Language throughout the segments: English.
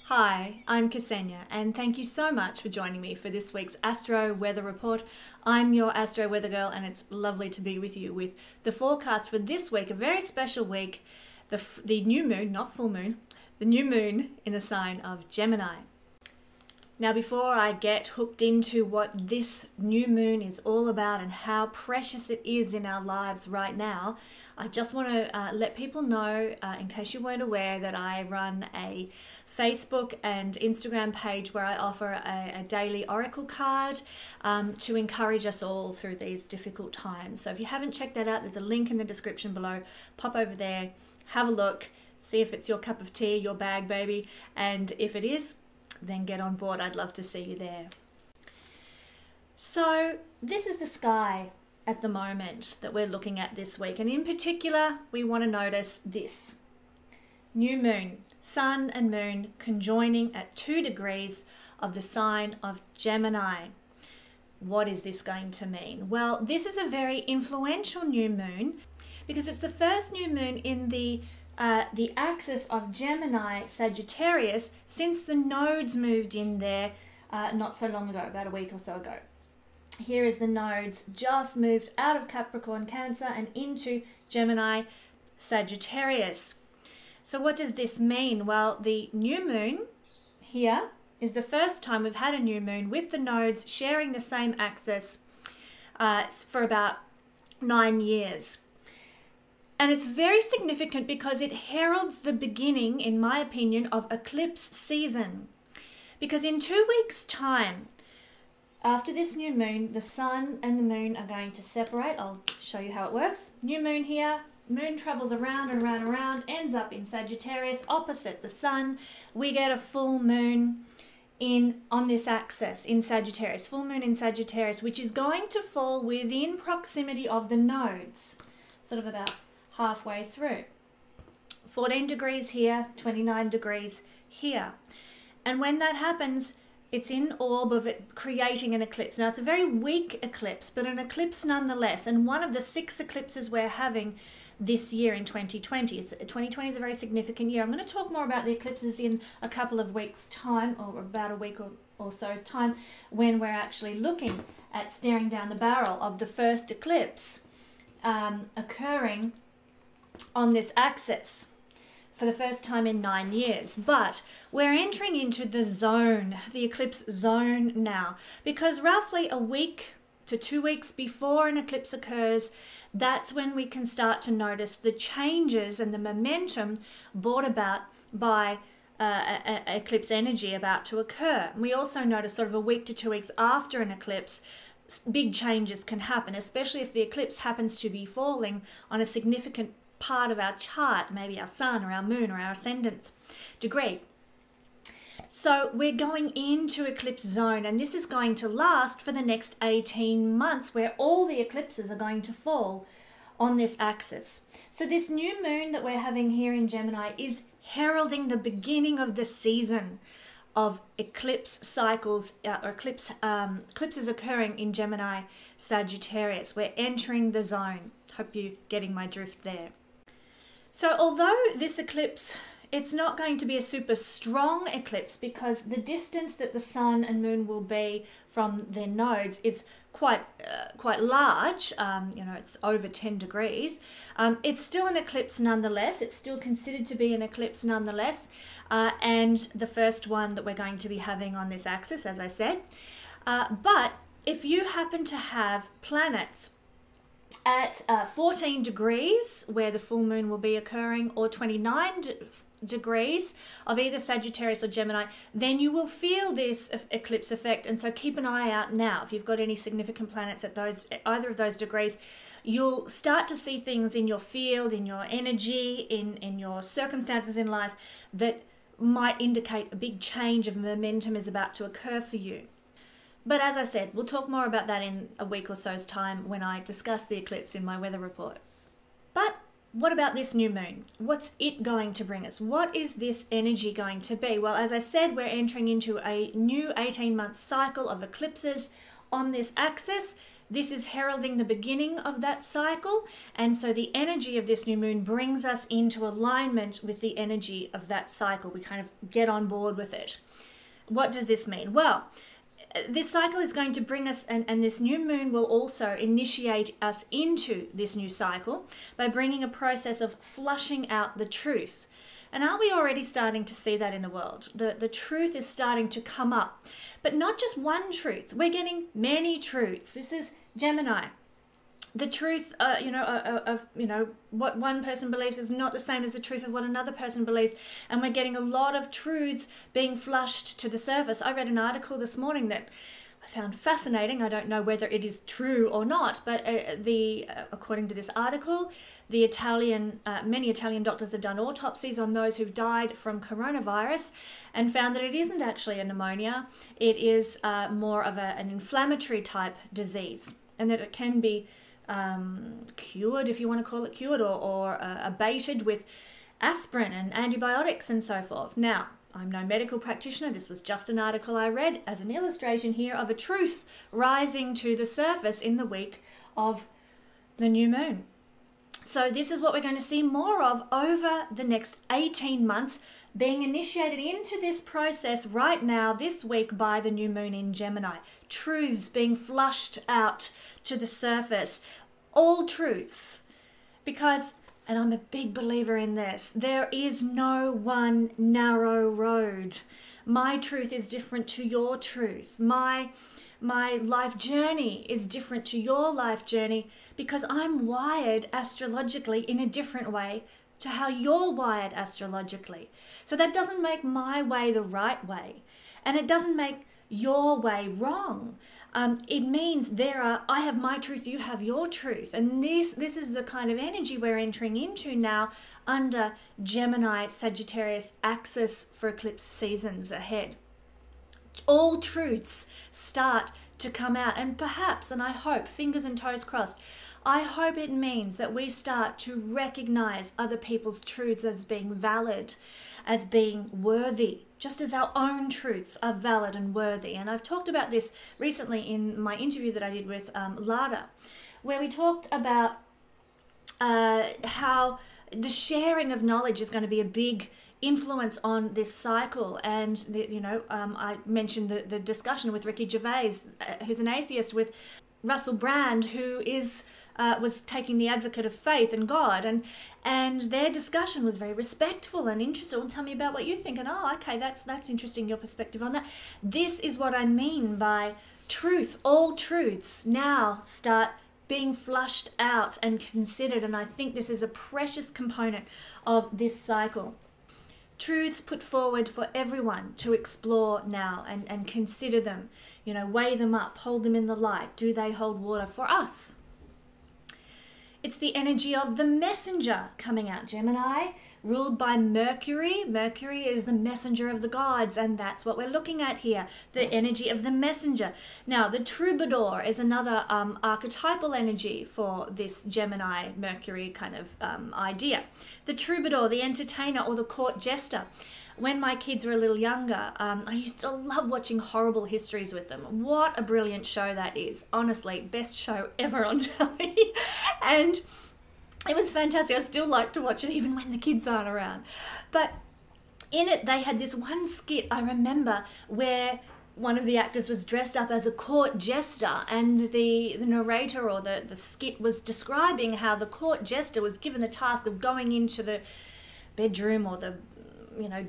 Hi, I'm Ksenia, and thank you so much for joining me for this week's Astro Weather Report. I'm your Astro Weather Girl, and it's lovely to be with you with the forecast for this week, a very special week, the new moon, not full moon, the new moon in the sign of Gemini. Now, before I get hooked into what this new moon is all about and how precious it is in our lives right now, I just want to let people know, in case you weren't aware, that I run a Facebook and Instagram page where I offer a daily oracle card to encourage us all through these difficult times. So if you haven't checked that out, there's a link in the description below. Pop over there, have a look, see if it's your cup of tea, your bag, baby, and if it is, then get on board. I'd love to see you there. So this is the sky at the moment that we're looking at this week, and in particular we want to notice this new moon, sun and moon conjoining at 2 degrees of the sign of Gemini. What is this going to mean? Well, this is a very influential new moon because it's the first new moon in the axis of Gemini Sagittarius since the nodes moved in there not so long ago, about a week or so ago. Here is the nodes just moved out of Capricorn Cancer and into Gemini Sagittarius. So what does this mean? Well, the new moon here is the first time we've had a new moon with the nodes sharing the same axis for about 9 years. And it's very significant because it heralds the beginning, in my opinion, of eclipse season. Because in 2 weeks' time, after this new moon, the sun and the moon are going to separate. I'll show you how it works. New moon here, moon travels around and around and around, ends up in Sagittarius, opposite the sun. We get a full moon on this axis in Sagittarius, full moon in Sagittarius, which is going to fall within proximity of the nodes, sort of about halfway through. 14 degrees here, 29 degrees here. And when that happens, it's in orb of it creating an eclipse. Now, it's a very weak eclipse, but an eclipse nonetheless. And one of the 6 eclipses we're having this year in 2020. 2020 is a very significant year. I'm going to talk more about the eclipses in a couple of weeks' time, or about a week or so's time, when we're actually looking at staring down the barrel of the first eclipse occurring on this axis for the first time in 9 years. But we're entering into the zone, the eclipse zone now, because roughly a week to 2 weeks before an eclipse occurs, that's when we can start to notice the changes and the momentum brought about by eclipse energy about to occur. We also notice sort of a week to 2 weeks after an eclipse, big changes can happen, especially if the eclipse happens to be falling on a significant part of our chart, maybe our sun or our moon or our ascendant degree. So we're going into eclipse zone, and this is going to last for the next 18 months where all the eclipses are going to fall on this axis. So this new moon that we're having here in Gemini is heralding the beginning of the season of eclipse cycles, or eclipses occurring in Gemini Sagittarius. We're entering the zone. Hope you're getting my drift there. So although this eclipse, it's not going to be a super strong eclipse because the distance that the sun and moon will be from their nodes is quite large. You know, it's over 10 degrees. It's still an eclipse nonetheless. It's still considered to be an eclipse nonetheless. And the first one that we're going to be having on this axis, as I said. But if you happen to have planets at 14 degrees where the full moon will be occurring, or 29 degrees of either Sagittarius or Gemini, then you will feel this eclipse effect. And so keep an eye out now. If you've got any significant planets at either of those degrees, you'll start to see things in your field, in your energy, in your circumstances in life that might indicate a big change of momentum is about to occur for you. But as I said, we'll talk more about that in a week or so's time when I discuss the eclipse in my weather report. But what about this new moon? What's it going to bring us? What is this energy going to be? Well, as I said, we're entering into a new 18-month cycle of eclipses on this axis. This is heralding the beginning of that cycle, and so the energy of this new moon brings us into alignment with the energy of that cycle. We kind of get on board with it. What does this mean? Well, this cycle is going to bring us, and this new moon will also initiate us into this new cycle by bringing a process of flushing out the truth. And aren't we already starting to see that in the world? The truth is starting to come up, but not just one truth. We're getting many truths. This is Gemini. The truth, of what one person believes is not the same as the truth of what another person believes, and we're getting a lot of truths being flushed to the surface. I read an article this morning that I found fascinating. I don't know whether it is true or not, but according to this article, many Italian doctors have done autopsies on those who've died from coronavirus and found that it isn't actually a pneumonia. It is more of an inflammatory type disease, and that it can be cured, if you want to call it cured, or abated with aspirin and antibiotics and so forth. Now, I'm no medical practitioner. This was just an article I read as an illustration here of a truth rising to the surface in the week of the new moon. So this is what we're going to see more of over the next 18 months, being initiated into this process right now, this week, by the new moon in Gemini. Truths being flushed out to the surface. All truths. Because, and I'm a big believer in this, there is no one narrow road. My truth is different to your truth. My life journey is different to your life journey, because I'm wired astrologically in a different way to how you're wired astrologically. So that doesn't make my way the right way, and it doesn't make your way wrong. It means I have my truth, you have your truth, and this is the kind of energy we're entering into now under Gemini Sagittarius axis for eclipse seasons ahead. All truths start to come out, and perhaps, and I hope, fingers and toes crossed, I hope it means that we start to recognize other people's truths as being valid, as being worthy, just as our own truths are valid and worthy. And I've talked about this recently in my interview that I did with Lada, where we talked about how the sharing of knowledge is going to be a big influence on this cycle. And I mentioned the discussion with Ricky Gervais, who's an atheist, with Russell Brand, who was taking the advocate of faith and God, and their discussion was very respectful and interested. Well, tell me about what you think, and okay, that's interesting, your perspective on that. This is what I mean by truth. All truths now start being flushed out and considered, and I think this is a precious component of this cycle. Truths put forward for everyone to explore now and consider them, weigh them up, hold them in the light. Do they hold water for us? It's the energy of the messenger coming out, Gemini, ruled by Mercury. Mercury is the messenger of the gods, and that's what we're looking at here, the energy of the messenger. Now, the troubadour is another archetypal energy for this Gemini Mercury kind of idea. The troubadour, the entertainer, or the court jester. When my kids were a little younger, I used to love watching Horrible Histories with them. What a brilliant show that is. Honestly, best show ever on telly. And it was fantastic. I still like to watch it even when the kids aren't around. But in it, they had this one skit, I remember, where one of the actors was dressed up as a court jester, and the narrator or the skit was describing how the court jester was given the task of going into the bedroom or the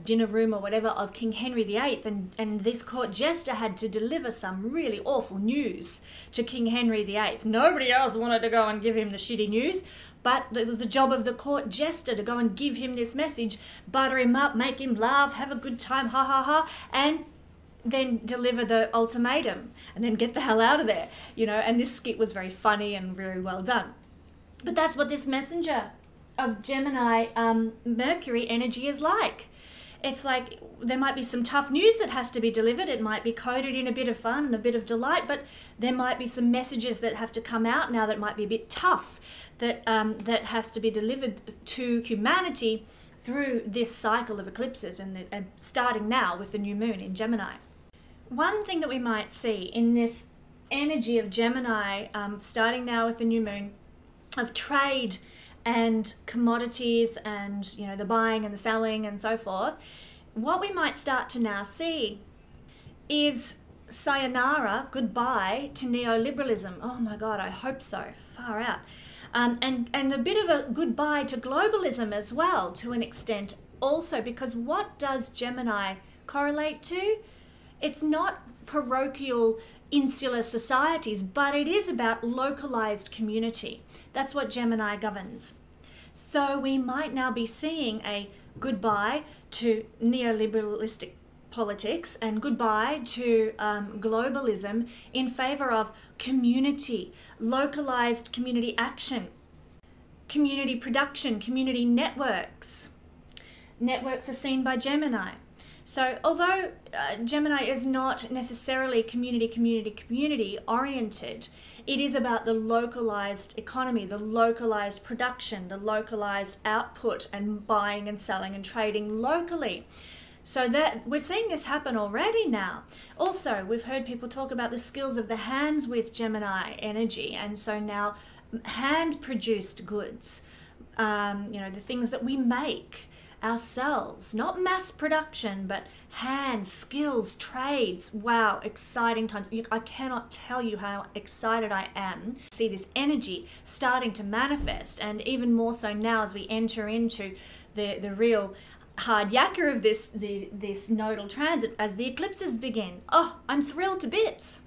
dinner room or whatever of King Henry VIII, and this court jester had to deliver some really awful news to King Henry VIII. Nobody else wanted to go and give him the shitty news, but it was the job of the court jester to go and give him this message, butter him up, make him laugh, have a good time, ha ha ha, and then deliver the ultimatum and then get the hell out of there, and this skit was very funny and very well done. But that's what this messenger of Gemini Mercury energy is like. It's like there might be some tough news that has to be delivered. It might be coded in a bit of fun and a bit of delight, but there might be some messages that have to come out now that might be a bit tough, that has to be delivered to humanity through this cycle of eclipses, and starting now with the new moon in Gemini. One thing that we might see in this energy of Gemini, starting now with the new moon, of trade and commodities and, you know, the buying and the selling and so forth, what we might start to now see is sayonara, goodbye to neoliberalism. Oh my God, I hope so. Far out. And a bit of a goodbye to globalism as well, to an extent also, because what does Gemini correlate to? It's not parochial insular societies, but it is about localized community. That's what Gemini governs. So we might now be seeing a goodbye to neoliberalistic politics and goodbye to globalism in favor of community, localized community action, community production, community networks. Networks are seen by Gemini. So although Gemini is not necessarily community oriented, it is about the localized economy, the localized production, the localized output, and buying and selling and trading locally. So that we're seeing this happen already now. Also, we've heard people talk about the skills of the hands with Gemini energy, and so now hand-produced goods, you know, the things that we make ourselves, not mass production, but hands, skills, trades. Wow, exciting times. I cannot tell you how excited I am to see this energy starting to manifest, and even more so now as we enter into the real hard yakka of this nodal transit as the eclipses begin. Oh, I'm thrilled to bits.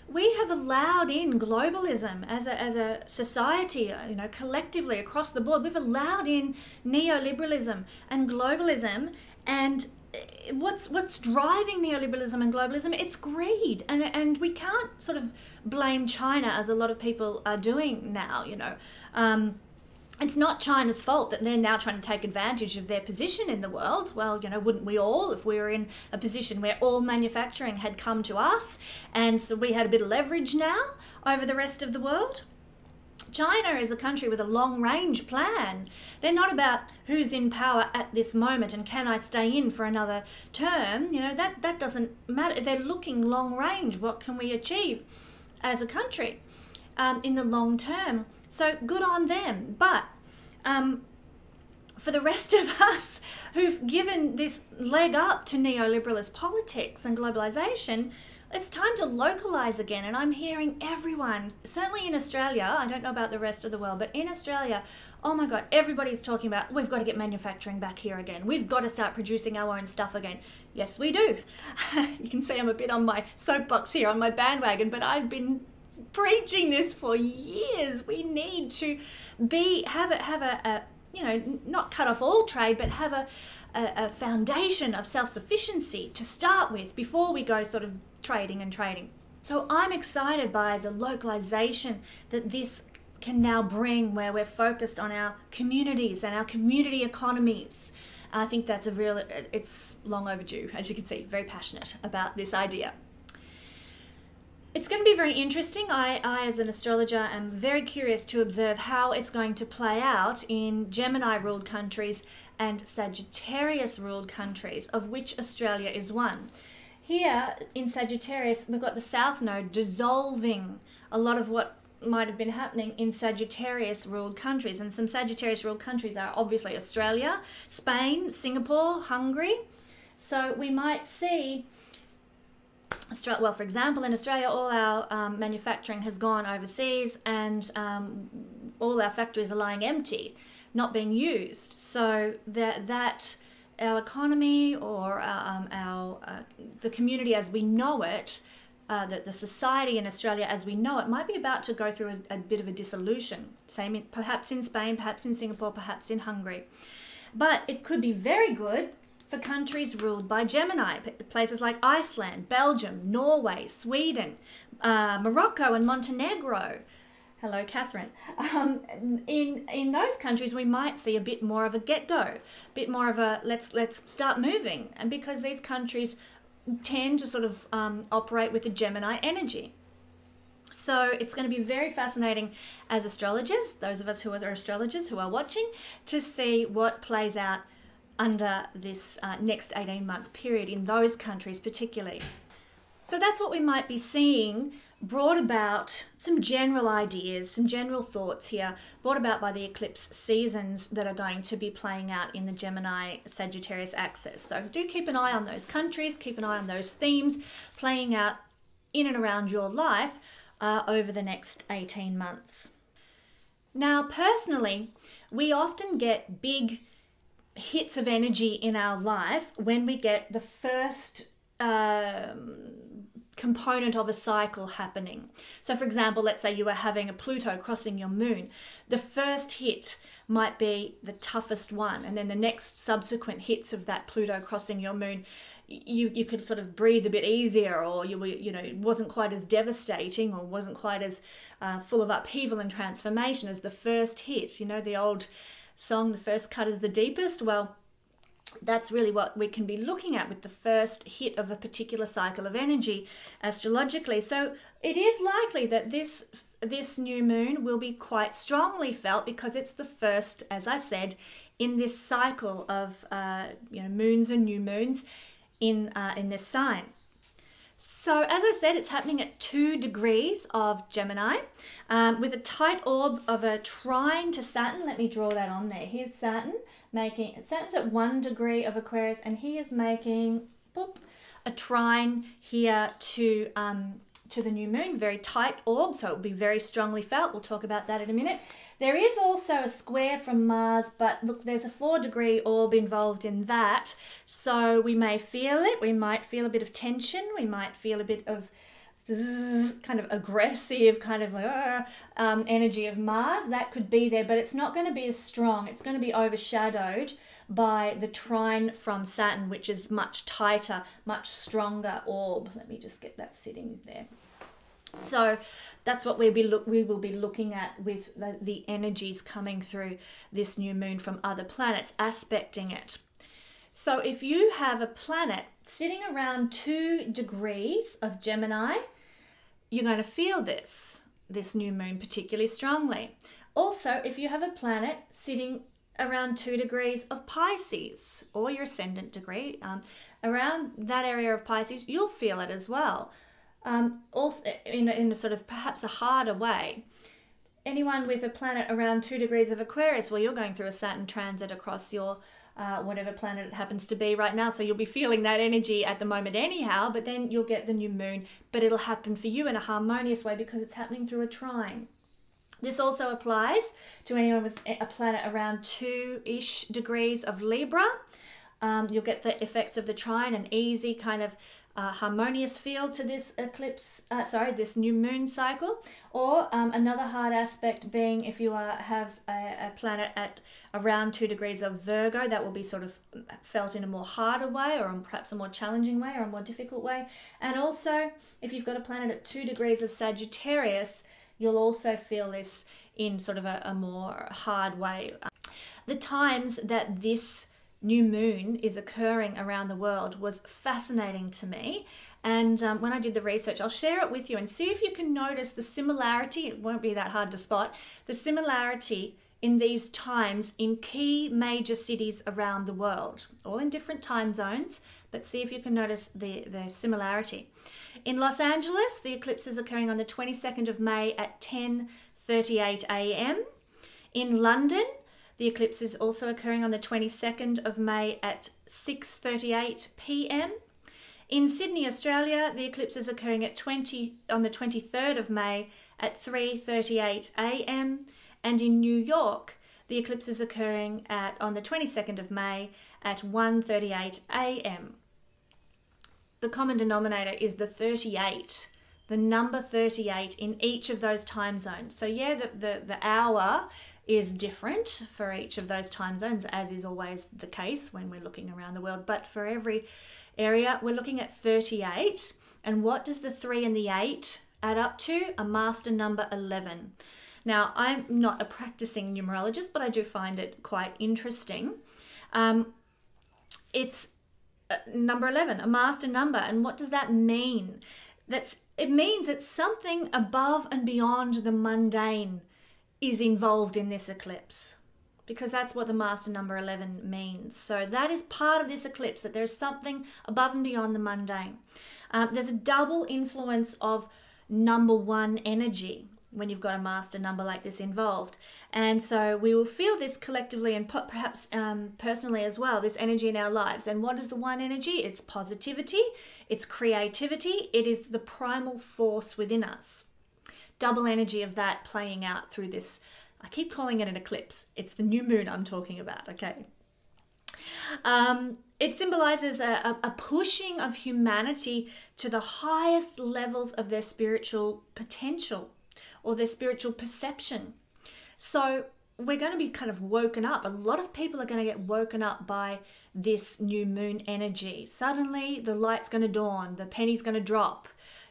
We have allowed in globalism as a society, you know, collectively across the board. We've allowed in neoliberalism and globalism, and what's driving neoliberalism and globalism? It's greed, and we can't sort of blame China as a lot of people are doing now. You know, it's not China's fault that they're now trying to take advantage of their position in the world. Well, you know, wouldn't we all, if we were in a position where all manufacturing had come to us and so we had a bit of leverage now over the rest of the world? China is a country with a long-range plan. They're not about who's in power at this moment and can I stay in for another term. You know, that doesn't matter. They're looking long-range. What can we achieve as a country in the long term? So good on them. But for the rest of us who've given this leg up to neoliberalist politics and globalization, it's time to localize again. And I'm hearing everyone, certainly in Australia, I don't know about the rest of the world, but in Australia, oh my God, everybody's talking about, we've got to get manufacturing back here again. We've got to start producing our own stuff again. Yes, we do. You can see I'm a bit on my soapbox here, on my bandwagon, but I've been preaching this for years. We need to have a you know, not cut off all trade, but have a foundation of self-sufficiency to start with before we go sort of trading. So I'm excited by the localization that this can now bring, where we're focused on our communities and our community economies. I think that's it's long overdue, as you can see, very passionate about this idea. It's going to be very interesting. I, as an astrologer, am very curious to observe how it's going to play out in Gemini-ruled countries and Sagittarius-ruled countries, of which Australia is one. Here in Sagittarius, we've got the South Node dissolving a lot of what might have been happening in Sagittarius-ruled countries. And some Sagittarius-ruled countries are obviously Australia, Spain, Singapore, Hungary. So we might see, well, for example, in Australia, all our manufacturing has gone overseas, and all our factories are lying empty, not being used. So that our economy, or the community as we know it, the society in Australia as we know it, might be about to go through a bit of a dissolution. Same perhaps in Spain, perhaps in Singapore, perhaps in Hungary. But it could be very good for countries ruled by Gemini, places like Iceland, Belgium, Norway, Sweden, Morocco and Montenegro. Hello, Catherine. In those countries, we might see a bit more of a get-go, a bit more of a let's start moving, and because these countries tend to sort of operate with a Gemini energy. So it's going to be very fascinating as astrologers, those of us who are astrologers who are watching, to see what plays out under this next 18-month period in those countries particularly. So that's what we might be seeing brought about some general ideas, some general thoughts here, brought about by the eclipse seasons that are going to be playing out in the Gemini Sagittarius axis. So do keep an eye on those countries, keep an eye on those themes playing out in and around your life over the next 18 months. Now, personally, we often get big hits of energy in our life when we get the first component of a cycle happening. So for example, let's say you are having a Pluto crossing your moon. The first hit might be the toughest one, and then the next subsequent hits of that Pluto crossing your moon, you could sort of breathe a bit easier, or it wasn't quite as devastating, or wasn't quite as full of upheaval and transformation as the first hit. You know, the old song, the first cut is the deepest. Well, that's really what we can be looking at with the first hit of a particular cycle of energy astrologically. So it is likely that this new moon will be quite strongly felt, because it's the first, as I said, in this cycle of moons and new moons in this sign. So as I said, it's happening at 2 degrees of Gemini, with a tight orb of a trine to Saturn. Let me draw that on there. Here's Saturn. Saturn's at 1 degree of Aquarius, and he is making a trine here to the new moon. Very tight orb, so it will be very strongly felt. We'll talk about that in a minute. There is also a square from Mars, but look, there's a 4-degree orb involved in that, so we may feel it. We might feel a bit of tension. We might feel a bit of kind of aggressive kind of energy of Mars. That could be there, but it's not going to be as strong. It's going to be overshadowed by the trine from Saturn, which is much tighter, much stronger orb. Let me just get that sitting there. So that's what we will be looking at with the energies coming through this new moon from other planets aspecting it. So if you have a planet sitting around 2 degrees of Gemini, you're going to feel this new moon particularly strongly. Also, if you have a planet sitting around 2 degrees of Pisces, or your ascendant degree, around that area of Pisces, you'll feel it as well. Also in a sort of perhaps a harder way. Anyone with a planet around 2 degrees of Aquarius, well, you're going through a Saturn transit across your whatever planet it happens to be right now, so you'll be feeling that energy at the moment anyhow, but then you'll get the new moon, but it'll happen for you in a harmonious way because it's happening through a trine. This also applies to anyone with a planet around 2-ish degrees of Libra. You'll get the effects of the trine, an easy kind of harmonious feel to this this new moon cycle. Or another hard aspect being if you have a planet at around 2 degrees of Virgo, that will be sort of felt in a more harder way, or perhaps a more challenging way, or a more difficult way. And also if you've got a planet at 2 degrees of Sagittarius, you'll also feel this in sort of a more hard way. The times that this new moon is occurring around the world was fascinating to me, and when I did the research, I'll share it with you and see if you can notice the similarity. It won't be that hard to spot the similarity in these times in key major cities around the world, all in different time zones, but see if you can notice the similarity. In Los Angeles, the eclipse is occurring on the 22nd of May at 10:38 a.m. In London, the eclipse is also occurring on the 22nd of May at 6:38 p.m. In Sydney, Australia, the eclipse is occurring on the 23rd of May at 3:38 a.m. And in New York, the eclipse is occurring on the 22nd of May at 1:38 a.m. The common denominator is the 38, the number 38 in each of those time zones. So yeah, the hour is different for each of those time zones, as is always the case when we're looking around the world. But for every area, we're looking at 38. And what does the 3 and the 8 add up to? A master number 11. Now, I'm not a practicing numerologist, but I do find it quite interesting. It's number 11, a master number. And what does that mean? It means that something above and beyond the mundane is involved in this eclipse, because that's what the master number 11 means. So that is part of this eclipse, that there's something above and beyond the mundane. There's a double influence of number one energy when you've got a master number like this involved. And so we will feel this collectively and perhaps personally as well, this energy in our lives. And what is the one energy? It's positivity, it's creativity, it is the primal force within us. Double energy of that playing out through this, I keep calling it an eclipse. It's the new moon I'm talking about, okay? It symbolizes a pushing of humanity to the highest levels of their spiritual potential or their spiritual perception. So we're going to be kind of woken up. A lot of people are going to get woken up by this new moon energy. Suddenly the light's going to dawn, the penny's going to drop,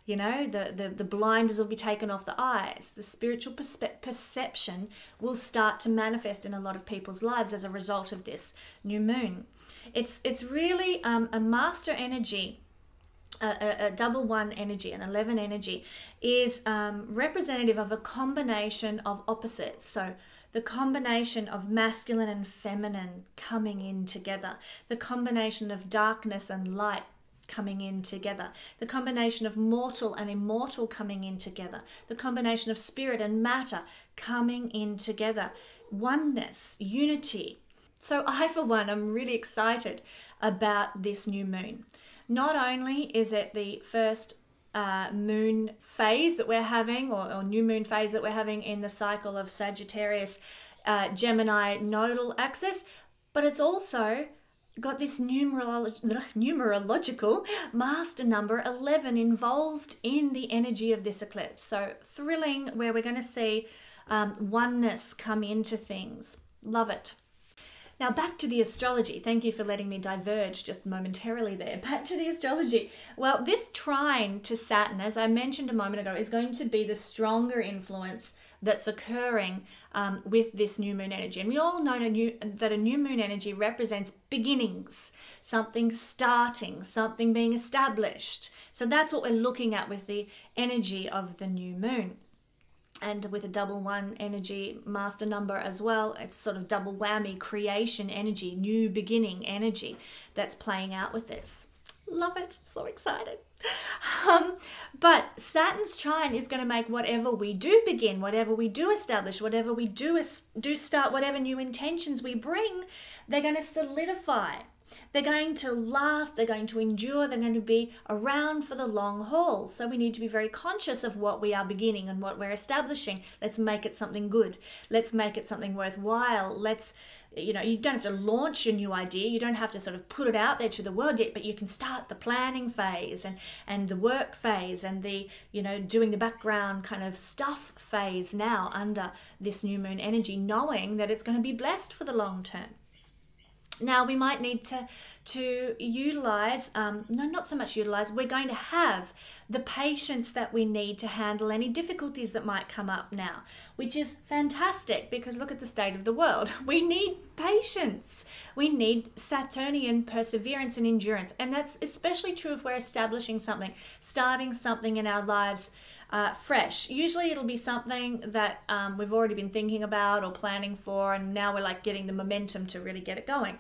you know, the blinders will be taken off the eyes. The spiritual perception will start to manifest in a lot of people's lives as a result of this new moon. It's really a master energy. A double one energy, an 11 energy, is representative of a combination of opposites. So the combination of masculine and feminine coming in together, the combination of darkness and light coming in together, the combination of mortal and immortal coming in together, the combination of spirit and matter coming in together, oneness, unity. So I, for one, am really excited about this new moon. Not only is it the first moon phase that we're having, or new moon phase that we're having in the cycle of Sagittarius Gemini nodal axis, but it's also got this numerological master number 11 involved in the energy of this eclipse. So thrilling, where we're going to see oneness come into things. Love it. Now back to the astrology. Thank you for letting me diverge just momentarily there. Back to the astrology. Well, this trine to Saturn, as I mentioned a moment ago, is going to be the stronger influence that's occurring with this new moon energy. And we all know that a new moon energy represents beginnings, something starting, something being established. So that's what we're looking at with the energy of the new moon. And with a double one energy master number as well, it's sort of double whammy, creation energy, new beginning energy that's playing out with this. Love it. So excited. But Saturn's trine is going to make whatever we do begin, whatever we do establish, whatever we do start, whatever new intentions we bring, they're going to solidify. They're going to last, they're going to endure, they're going to be around for the long haul. So we need to be very conscious of what we are beginning and what we're establishing. Let's make it something good. Let's make it something worthwhile. Let's, you know, you don't have to launch a new idea. You don't have to sort of put it out there to the world yet, but you can start the planning phase and the work phase and the, you know, doing the background kind of stuff phase now under this new moon energy, knowing that it's going to be blessed for the long term. Now, we might need to utilize, no, not so much utilize, we're going to have the patience that we need to handle any difficulties that might come up now, which is fantastic because look at the state of the world. We need patience. We need Saturnian perseverance and endurance. And that's especially true if we're establishing something, starting something in our lives fresh. Usually it'll be something that we've already been thinking about or planning for, and now we're like getting the momentum to really get it going.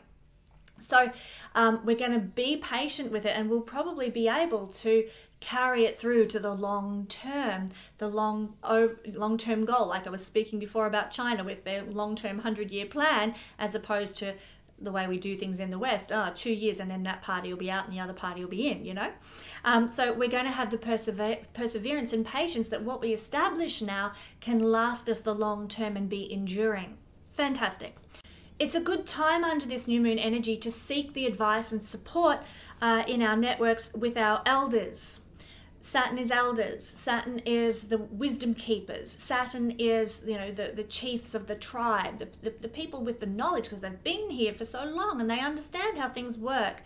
So we're going to be patient with it, and we'll probably be able to carry it through to the long term, the long-term goal, like I was speaking before about China with their long-term 100-year plan, as opposed to the way we do things in the West, 2 years and then that party will be out and the other party will be in, you know. So we're going to have the perseverance and patience that what we establish now can last us the long term and be enduring. Fantastic. It's a good time under this new moon energy to seek the advice and support in our networks with our elders. Saturn is elders. Saturn is the wisdom keepers. Saturn is, you know, the chiefs of the tribe, the people with the knowledge because they've been here for so long and they understand how things work.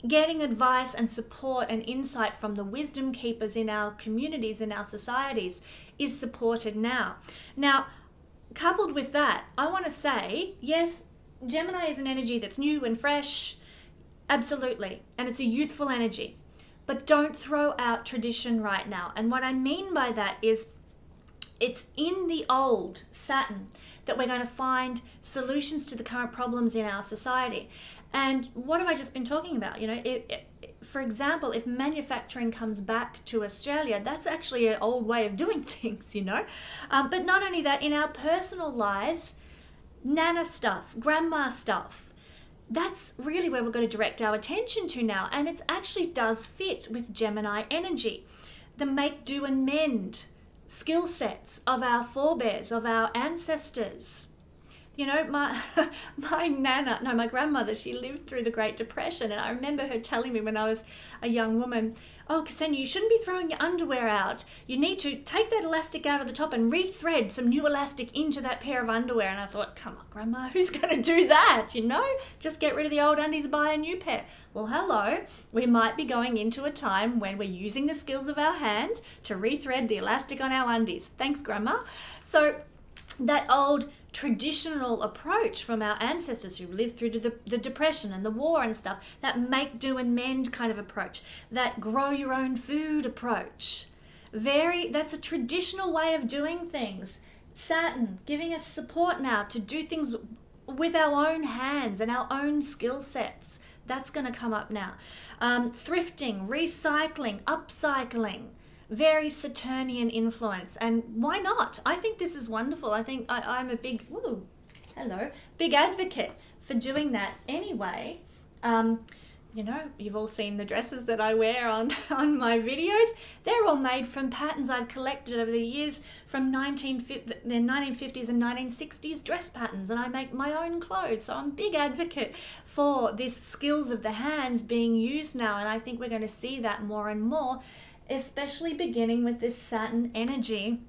Getting advice and support and insight from the wisdom keepers in our communities, in our societies, is supported now. Now, coupled with that, I want to say, yes, Gemini is an energy that's new and fresh, absolutely, and it's a youthful energy. But don't throw out tradition right now. And what I mean by that is it's in the old Saturn that we're going to find solutions to the current problems in our society. And what have I just been talking about? You know, for example, if manufacturing comes back to Australia, that's actually an old way of doing things, you know. But not only that, in our personal lives, Nana stuff, grandma stuff, that's really where we're going to direct our attention to now. And it actually does fit with Gemini energy. The make, do and mend skill sets of our forebears, of our ancestors. You know, my grandmother, she lived through the Great Depression, and I remember her telling me when I was a young woman, oh, Ksenia, you shouldn't be throwing your underwear out. You need to take that elastic out of the top and rethread some new elastic into that pair of underwear. And I thought, come on, Grandma, who's going to do that? You know, just get rid of the old undies and buy a new pair. Well, hello, we might be going into a time when we're using the skills of our hands to rethread the elastic on our undies. Thanks, Grandma. So that old traditional approach from our ancestors who lived through the Depression and the war and stuff, that make, do and mend kind of approach, that grow your own food approach, that's a traditional way of doing things. Saturn giving us support now to do things with our own hands and our own skill sets. That's going to come up now. Thrifting, recycling, upcycling, very Saturnian influence. And why not? I think this is wonderful. I think I'm a big, big advocate for doing that anyway. You know, you've all seen the dresses that I wear on my videos. They're all made from patterns I've collected over the years from the 1950s and 1960s dress patterns, and I make my own clothes. So I'm a big advocate for these skills of the hands being used now, and I think we're going to see that more and more, especially beginning with this Saturn energy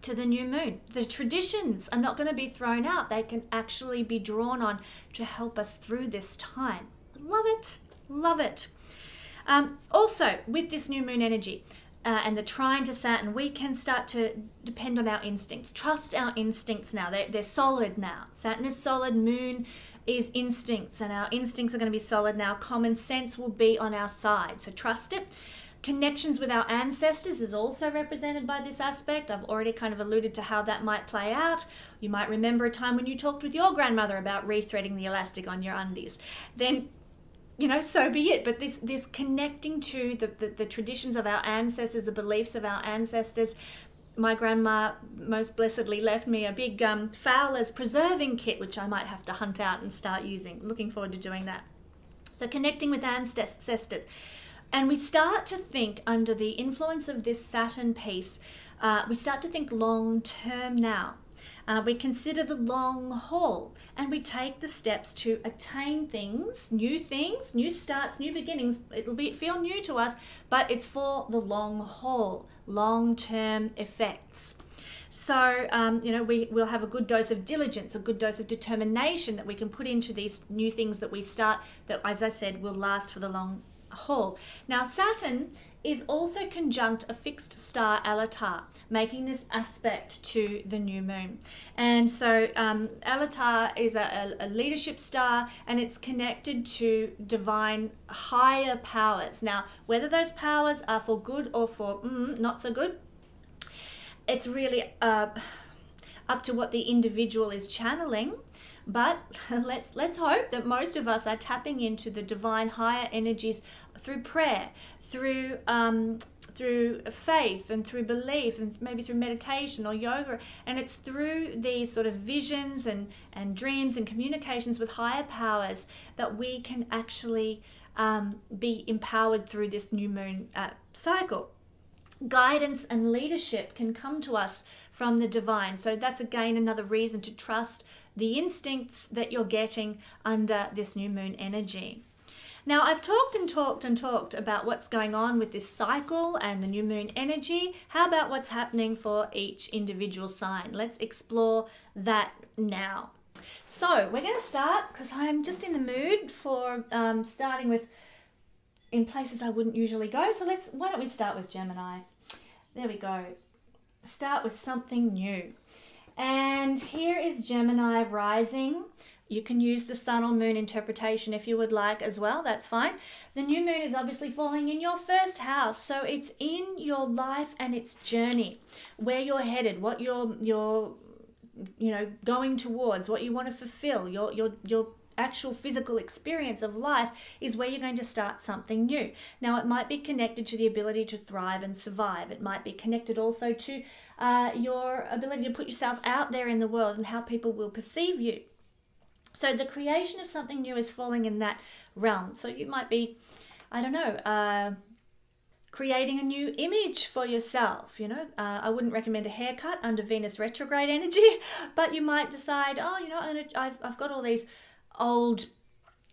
to the new moon. The traditions are not going to be thrown out. They can actually be drawn on to help us through this time. Love it. Love it. Also, with this new moon energy and the trine to Saturn, we can start to depend on our instincts. Trust our instincts now. They're solid now. Saturn is solid. Moon is instincts, and our instincts are going to be solid now. Common sense will be on our side. So trust it. Connections with our ancestors is also represented by this aspect. I've already kind of alluded to how that might play out. You might remember a time when you talked with your grandmother about rethreading the elastic on your undies. Then, you know, so be it. But this connecting to the traditions of our ancestors, the beliefs of our ancestors. My grandma most blessedly left me a big Fowler's preserving kit, which I might have to hunt out and start using. Looking forward to doing that. So connecting with ancestors. And we start to think, under the influence of this Saturn piece, we start to think long term now. We consider the long haul, and we take the steps to attain things, new starts, new beginnings. It'll feel new to us, but it's for the long haul, long-term effects. So, you know, we'll have a good dose of diligence, a good dose of determination that we can put into these new things that we start, that, as I said, will last for the long haul. Now, Saturn is also conjunct a fixed star Alatar, making this aspect to the new moon. And so Alatar is a leadership star, and it's connected to divine higher powers. Now, whether those powers are for good or for not so good, it's really up to what the individual is channeling. But let's hope that most of us are tapping into the divine higher energies through prayer, through faith, and through belief, and maybe through meditation or yoga. And it's through these sort of visions and dreams and communications with higher powers that we can actually be empowered through this new moon cycle. Guidance and leadership can come to us from the divine. So that's again another reason to trust the instincts that you're getting under this new moon energy. Now, I've talked about what's going on with this cycle and the new moon energy. How about what's happening for each individual sign? Let's explore that now. So we're going to start, because I'm just in the mood for starting with in places I wouldn't usually go. So why don't we start with Gemini? There we go. Start with something new. And here is Gemini Rising. You can use the sun or moon interpretation if you would like as well. That's fine. The new moon is obviously falling in your first house. So it's in your life and its journey, where you're headed, what you're going towards, what you want to fulfill, your actual physical experience of life is where you're going to start something new. Now, it might be connected to the ability to thrive and survive. It might be connected also to your ability to put yourself out there in the world and how people will perceive you. So the creation of something new is falling in that realm. So you might be, I don't know, creating a new image for yourself. You know, I wouldn't recommend a haircut under Venus retrograde energy, but you might decide, oh, you know, I've got all these old,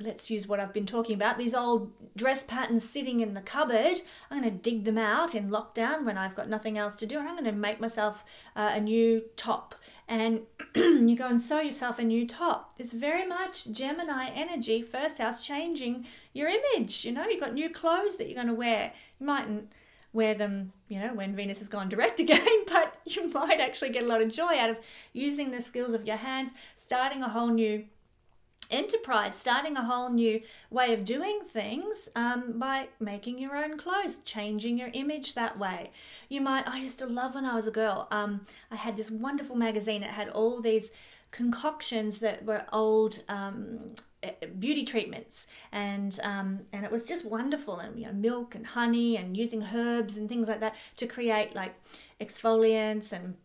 let's use what I've been talking about, these old dress patterns sitting in the cupboard. I'm going to dig them out in lockdown when I've got nothing else to do, and I'm going to make myself a new top. And you go and sew yourself a new top. It's very much Gemini energy, first house, changing your image. You know, you've got new clothes that you're going to wear. You mightn't wear them, you know, when Venus has gone direct again, but you might actually get a lot of joy out of using the skills of your hands, starting a whole new enterprise, starting a whole new way of doing things by making your own clothes, changing your image that way. You might, I used to love when I was a girl, I had this wonderful magazine that had all these concoctions that were old beauty treatments, and it was just wonderful, and you know, milk and honey and using herbs and things like that to create like exfoliants and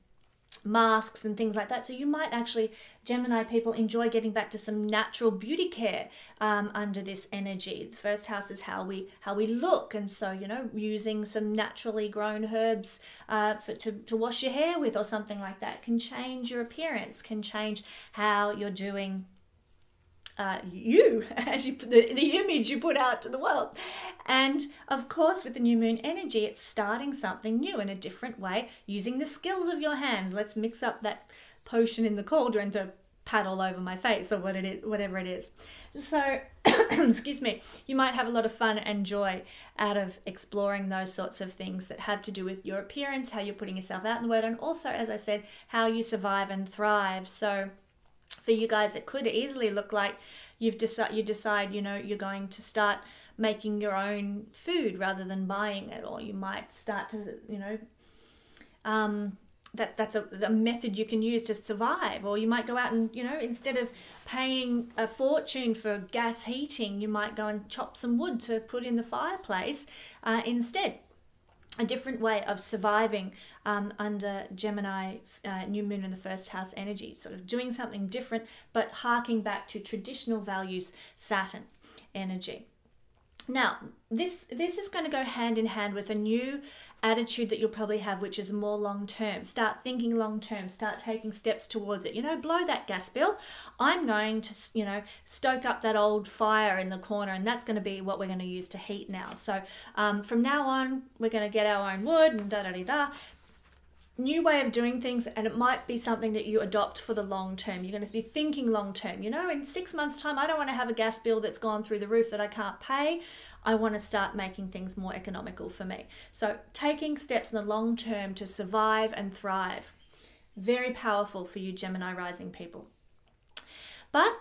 masks and things like that. So you might actually, Gemini people, enjoy getting back to some natural beauty care under this energy. The first house is how we look, and so, you know, using some naturally grown herbs to wash your hair with or something like that can change your appearance, can change how you're doing you, as you the image you put out to the world. And of course, with the new moon energy, it's starting something new in a different way, using the skills of your hands. Let's mix up that potion in the cauldron to pat all over my face, or whatever it is. So excuse me, you might have a lot of fun and joy out of exploring those sorts of things that have to do with your appearance, how you're putting yourself out in the world, and also, as I said, how you survive and thrive. So for you guys, it could easily look like you decide, you know, you're going to start making your own food rather than buying it, or you might start to, you know, that's a method you can use to survive. Or you might go out and, you know, instead of paying a fortune for gas heating, you might go and chop some wood to put in the fireplace instead. A different way of surviving under Gemini new moon in the first house energy, sort of doing something different, but harking back to traditional values, Saturn energy. Now, this is going to go hand in hand with a new attitude that you'll probably have, which is more long-term. Start thinking long-term, start taking steps towards it. You know, blow that gas bill. I'm going to, you know, stoke up that old fire in the corner, and that's going to be what we're going to use to heat now. So from now on, we're going to get our own wood and da-da-da-da. New way of doing things, and it might be something that you adopt for the long term. You're going to be thinking long term. You know, in 6 months' time, I don't want to have a gas bill that's gone through the roof that I can't pay. I want to start making things more economical for me. So taking steps in the long term to survive and thrive. Very powerful for you Gemini rising people. But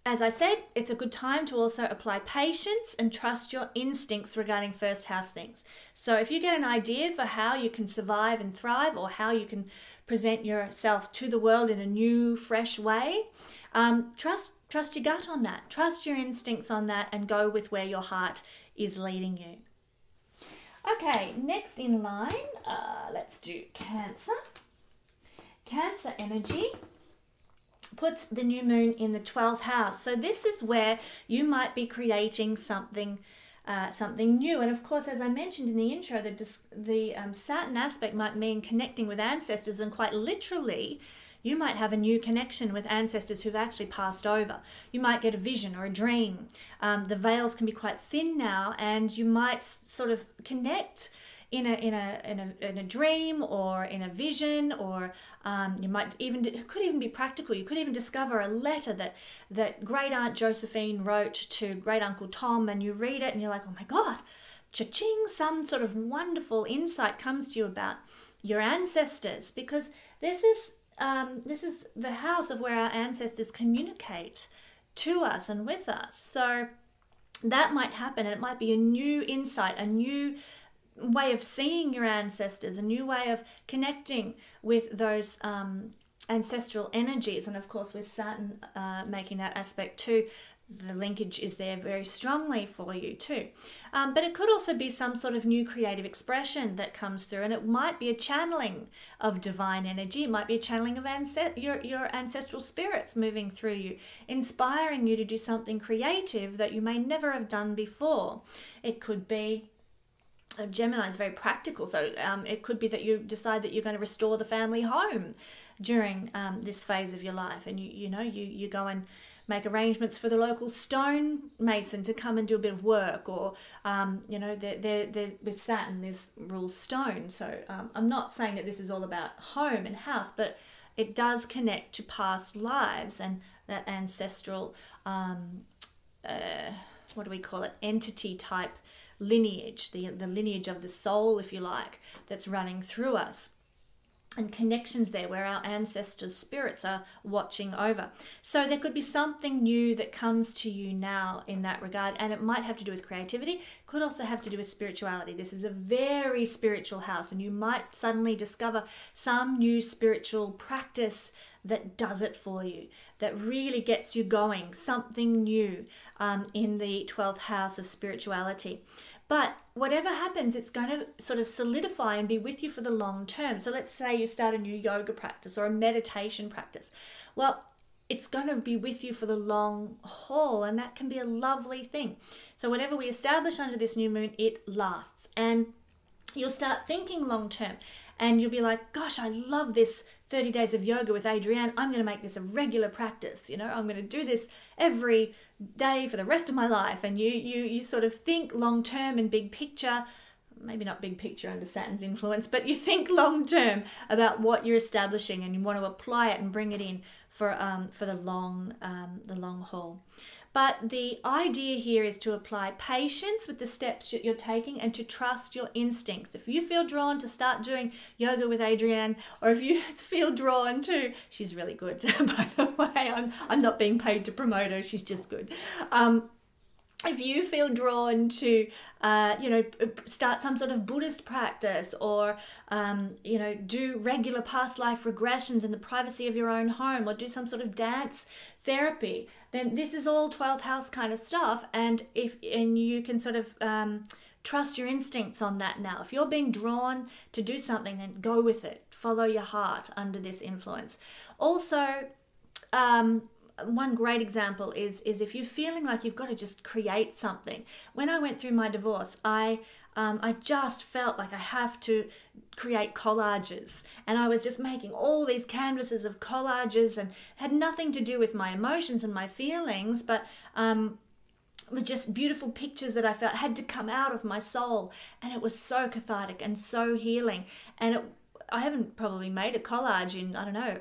as I said, it's a good time to also apply patience and trust your instincts regarding first house things. So if you get an idea for how you can survive and thrive, or how you can present yourself to the world in a new, fresh way, trust your gut on that. Trust your instincts on that, and go with where your heart is leading you. Okay, next in line, let's do Cancer. Cancer energy puts the new moon in the 12th house. So this is where you might be creating something new. And of course, as I mentioned in the intro, the Saturn aspect might mean connecting with ancestors, and quite literally, you might have a new connection with ancestors who've actually passed over. You might get a vision or a dream. The veils can be quite thin now, and you might sort of connect in a dream or in a vision, or you might even, it could even be practical. You could even discover a letter that Great Aunt Josephine wrote to Great Uncle Tom, and you read it and you're like, oh my God, cha-ching, some sort of wonderful insight comes to you about your ancestors, because this is the house of where our ancestors communicate to us and with us. So that might happen, and it might be a new insight, a new way of seeing your ancestors, a new way of connecting with those ancestral energies. And of course, with Saturn making that aspect too, the linkage is there very strongly for you too. But it could also be some sort of new creative expression that comes through, and it might be a channeling of divine energy. It might be a channeling of your ancestral spirits moving through you, inspiring you to do something creative that you may never have done before. It could be Gemini is very practical, so it could be that you decide that you're going to restore the family home during this phase of your life, and you go and make arrangements for the local stonemason to come and do a bit of work, or with Saturn this rules stone. So I'm not saying that this is all about home and house, but it does connect to past lives and that ancestral what do we call it, entity type lineage, the lineage of the soul, if you like, that's running through us, and connections there where our ancestors' spirits are watching over. So there could be something new that comes to you now in that regard, and it might have to do with creativity, could also have to do with spirituality. This is a very spiritual house, and you might suddenly discover some new spiritual practice that does it for you, that really gets you going, something new in the 12th house of spirituality. But whatever happens, it's going to sort of solidify and be with you for the long term. So let's say you start a new yoga practice or a meditation practice. Well, it's going to be with you for the long haul, and that can be a lovely thing. So whatever we establish under this new moon, it lasts. And you'll start thinking long term, and you'll be like, gosh, I love this 30 days of yoga with Adrienne. I'm going to make this a regular practice. I'm going to do this every day for the rest of my life. And you sort of think long term and big picture, maybe not big picture under Saturn's influence, but you think long term about what you're establishing, and you want to apply it and bring it in for the long haul. But the idea here is to apply patience with the steps that you're taking and to trust your instincts. If you feel drawn to start doing yoga with Adrienne, or if you feel drawn to, she's really good, by the way, I'm not being paid to promote her, she's just good. If you feel drawn to, start some sort of Buddhist practice, or, do regular past life regressions in the privacy of your own home, or do some sort of dance therapy, then this is all 12th house kind of stuff. And you can sort of trust your instincts on that now. If you're being drawn to do something, then go with it. Follow your heart under this influence. Also, one great example is if you're feeling like you've got to just create something. When I went through my divorce, I just felt like I have to create collages, and I was just making all these canvases of collages, and had nothing to do with my emotions and my feelings, but with just beautiful pictures that I felt had to come out of my soul, and it was so cathartic and so healing. And I haven't probably made a collage in,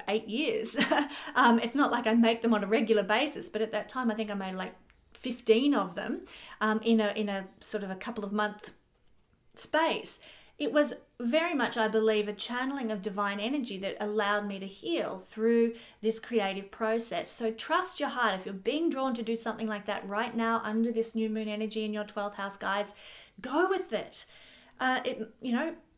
8 years. It's not like I make them on a regular basis, but at that time I think I made like 15 of them in a sort of a couple of month space. It was very much, I believe, a channeling of divine energy that allowed me to heal through this creative process. So trust your heart. If you're being drawn to do something like that right now under this new moon energy in your 12th house, guys, go with it. It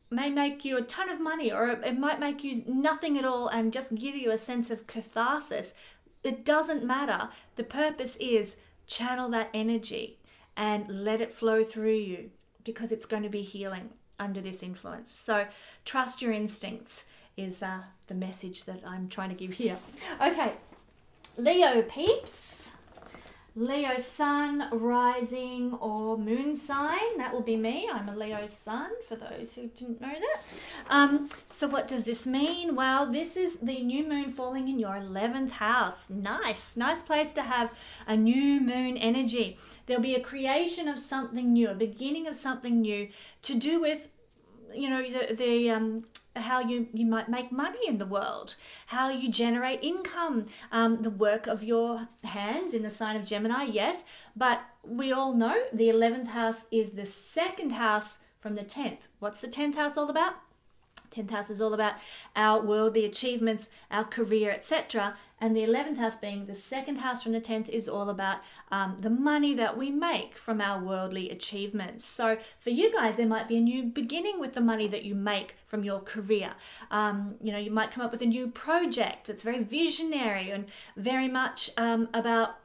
may make you a ton of money, or it might make you nothing at all and just give you a sense of catharsis. It doesn't matter. The purpose is channel that energy and let it flow through you, because it's going to be healing under this influence. So trust your instincts is the message that I'm trying to give here. Okay, Leo peeps. Leo sun, rising, or moon sign. That will be me. I'm a Leo sun, for those who didn't know that. So what does this mean? Well, this is the new moon falling in your 11th house. Nice place to have a new moon energy. There'll be a creation of something new, a beginning of something new to do with, how you might make money in the world, how you generate income, the work of your hands in the sign of Gemini, yes, but we all know the 11th house is the second house from the 10th. What's the 10th house all about? 10th house is all about our worldly achievements, our career, etc. And the 11th house, being the second house from the 10th, is all about the money that we make from our worldly achievements. So for you guys, there might be a new beginning with the money that you make from your career. You might come up with a new project. It's very visionary and very much about,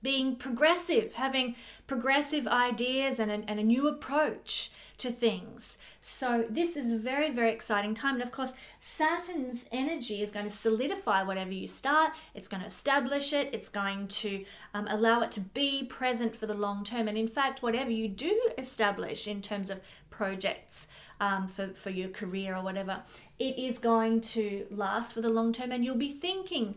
being progressive, having progressive ideas and a new approach to things. So this is a very, very exciting time. And of course, Saturn's energy is going to solidify whatever you start. It's going to establish it. It's going to allow it to be present for the long term. And in fact, whatever you do establish in terms of projects for your career or whatever, it is going to last for the long term, and you'll be thinking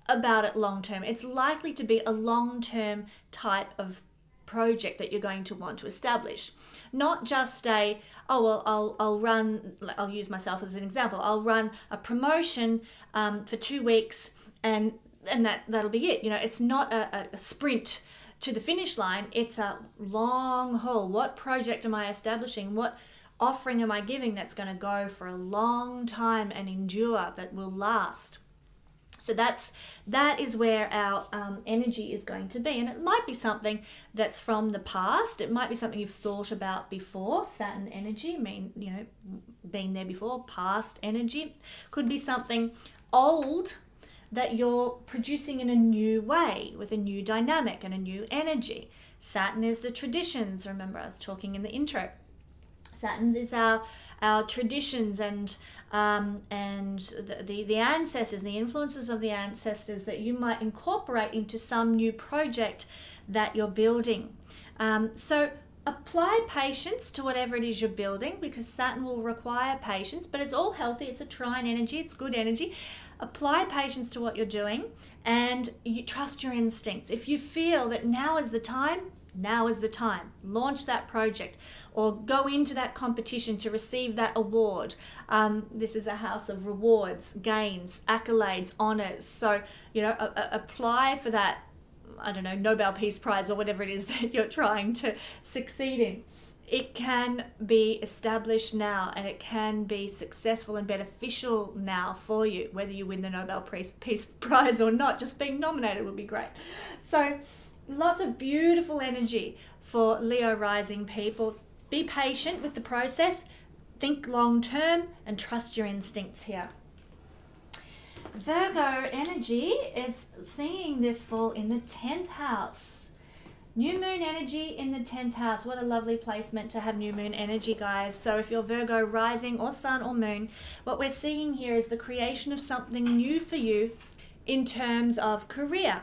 about it long term. It's likely to be a long term type of project that you're going to want to establish, not just a, oh well, I'll use myself as an example. I'll run a promotion for 2 weeks and that'll be it. You know, it's not a sprint to the finish line. It's a long haul. What project am I establishing? What offering am I giving that's going to go for a long time and endure, that will last? So that is where our energy is going to be. And it might be something that's from the past. It might be something you've thought about before. Saturn energy, you know, been there before, past energy. Could be something old that you're producing in a new way, with a new dynamic and a new energy. Saturn is the traditions. Remember, I was talking in the intro. Saturn is our traditions and the ancestors, the influences of the ancestors that you might incorporate into some new project that you're building. So apply patience to whatever it is you're building, because Saturn will require patience, but it's all healthy. It's a trine energy. It's good energy. Apply patience to what you're doing, and you trust your instincts. If you feel that now is the time, now is the time. Launch that project or go into that competition to receive that award. This is a house of rewards, gains, accolades, honors. So, you know, apply for that, I don't know, Nobel Peace Prize or whatever it is that you're trying to succeed in. It can be established now, and it can be successful and beneficial now for you, whether you win the Nobel Peace Prize or not. Just being nominated would be great. So lots of beautiful energy for Leo rising people. Be patient with the process, think long term, and trust your instincts here. Virgo energy is seeing this fall in the 10th house. New moon energy in the 10th house. What a lovely placement to have new moon energy, guys. So if you're Virgo rising or sun or moon, what we're seeing here is the creation of something new for you in terms of career.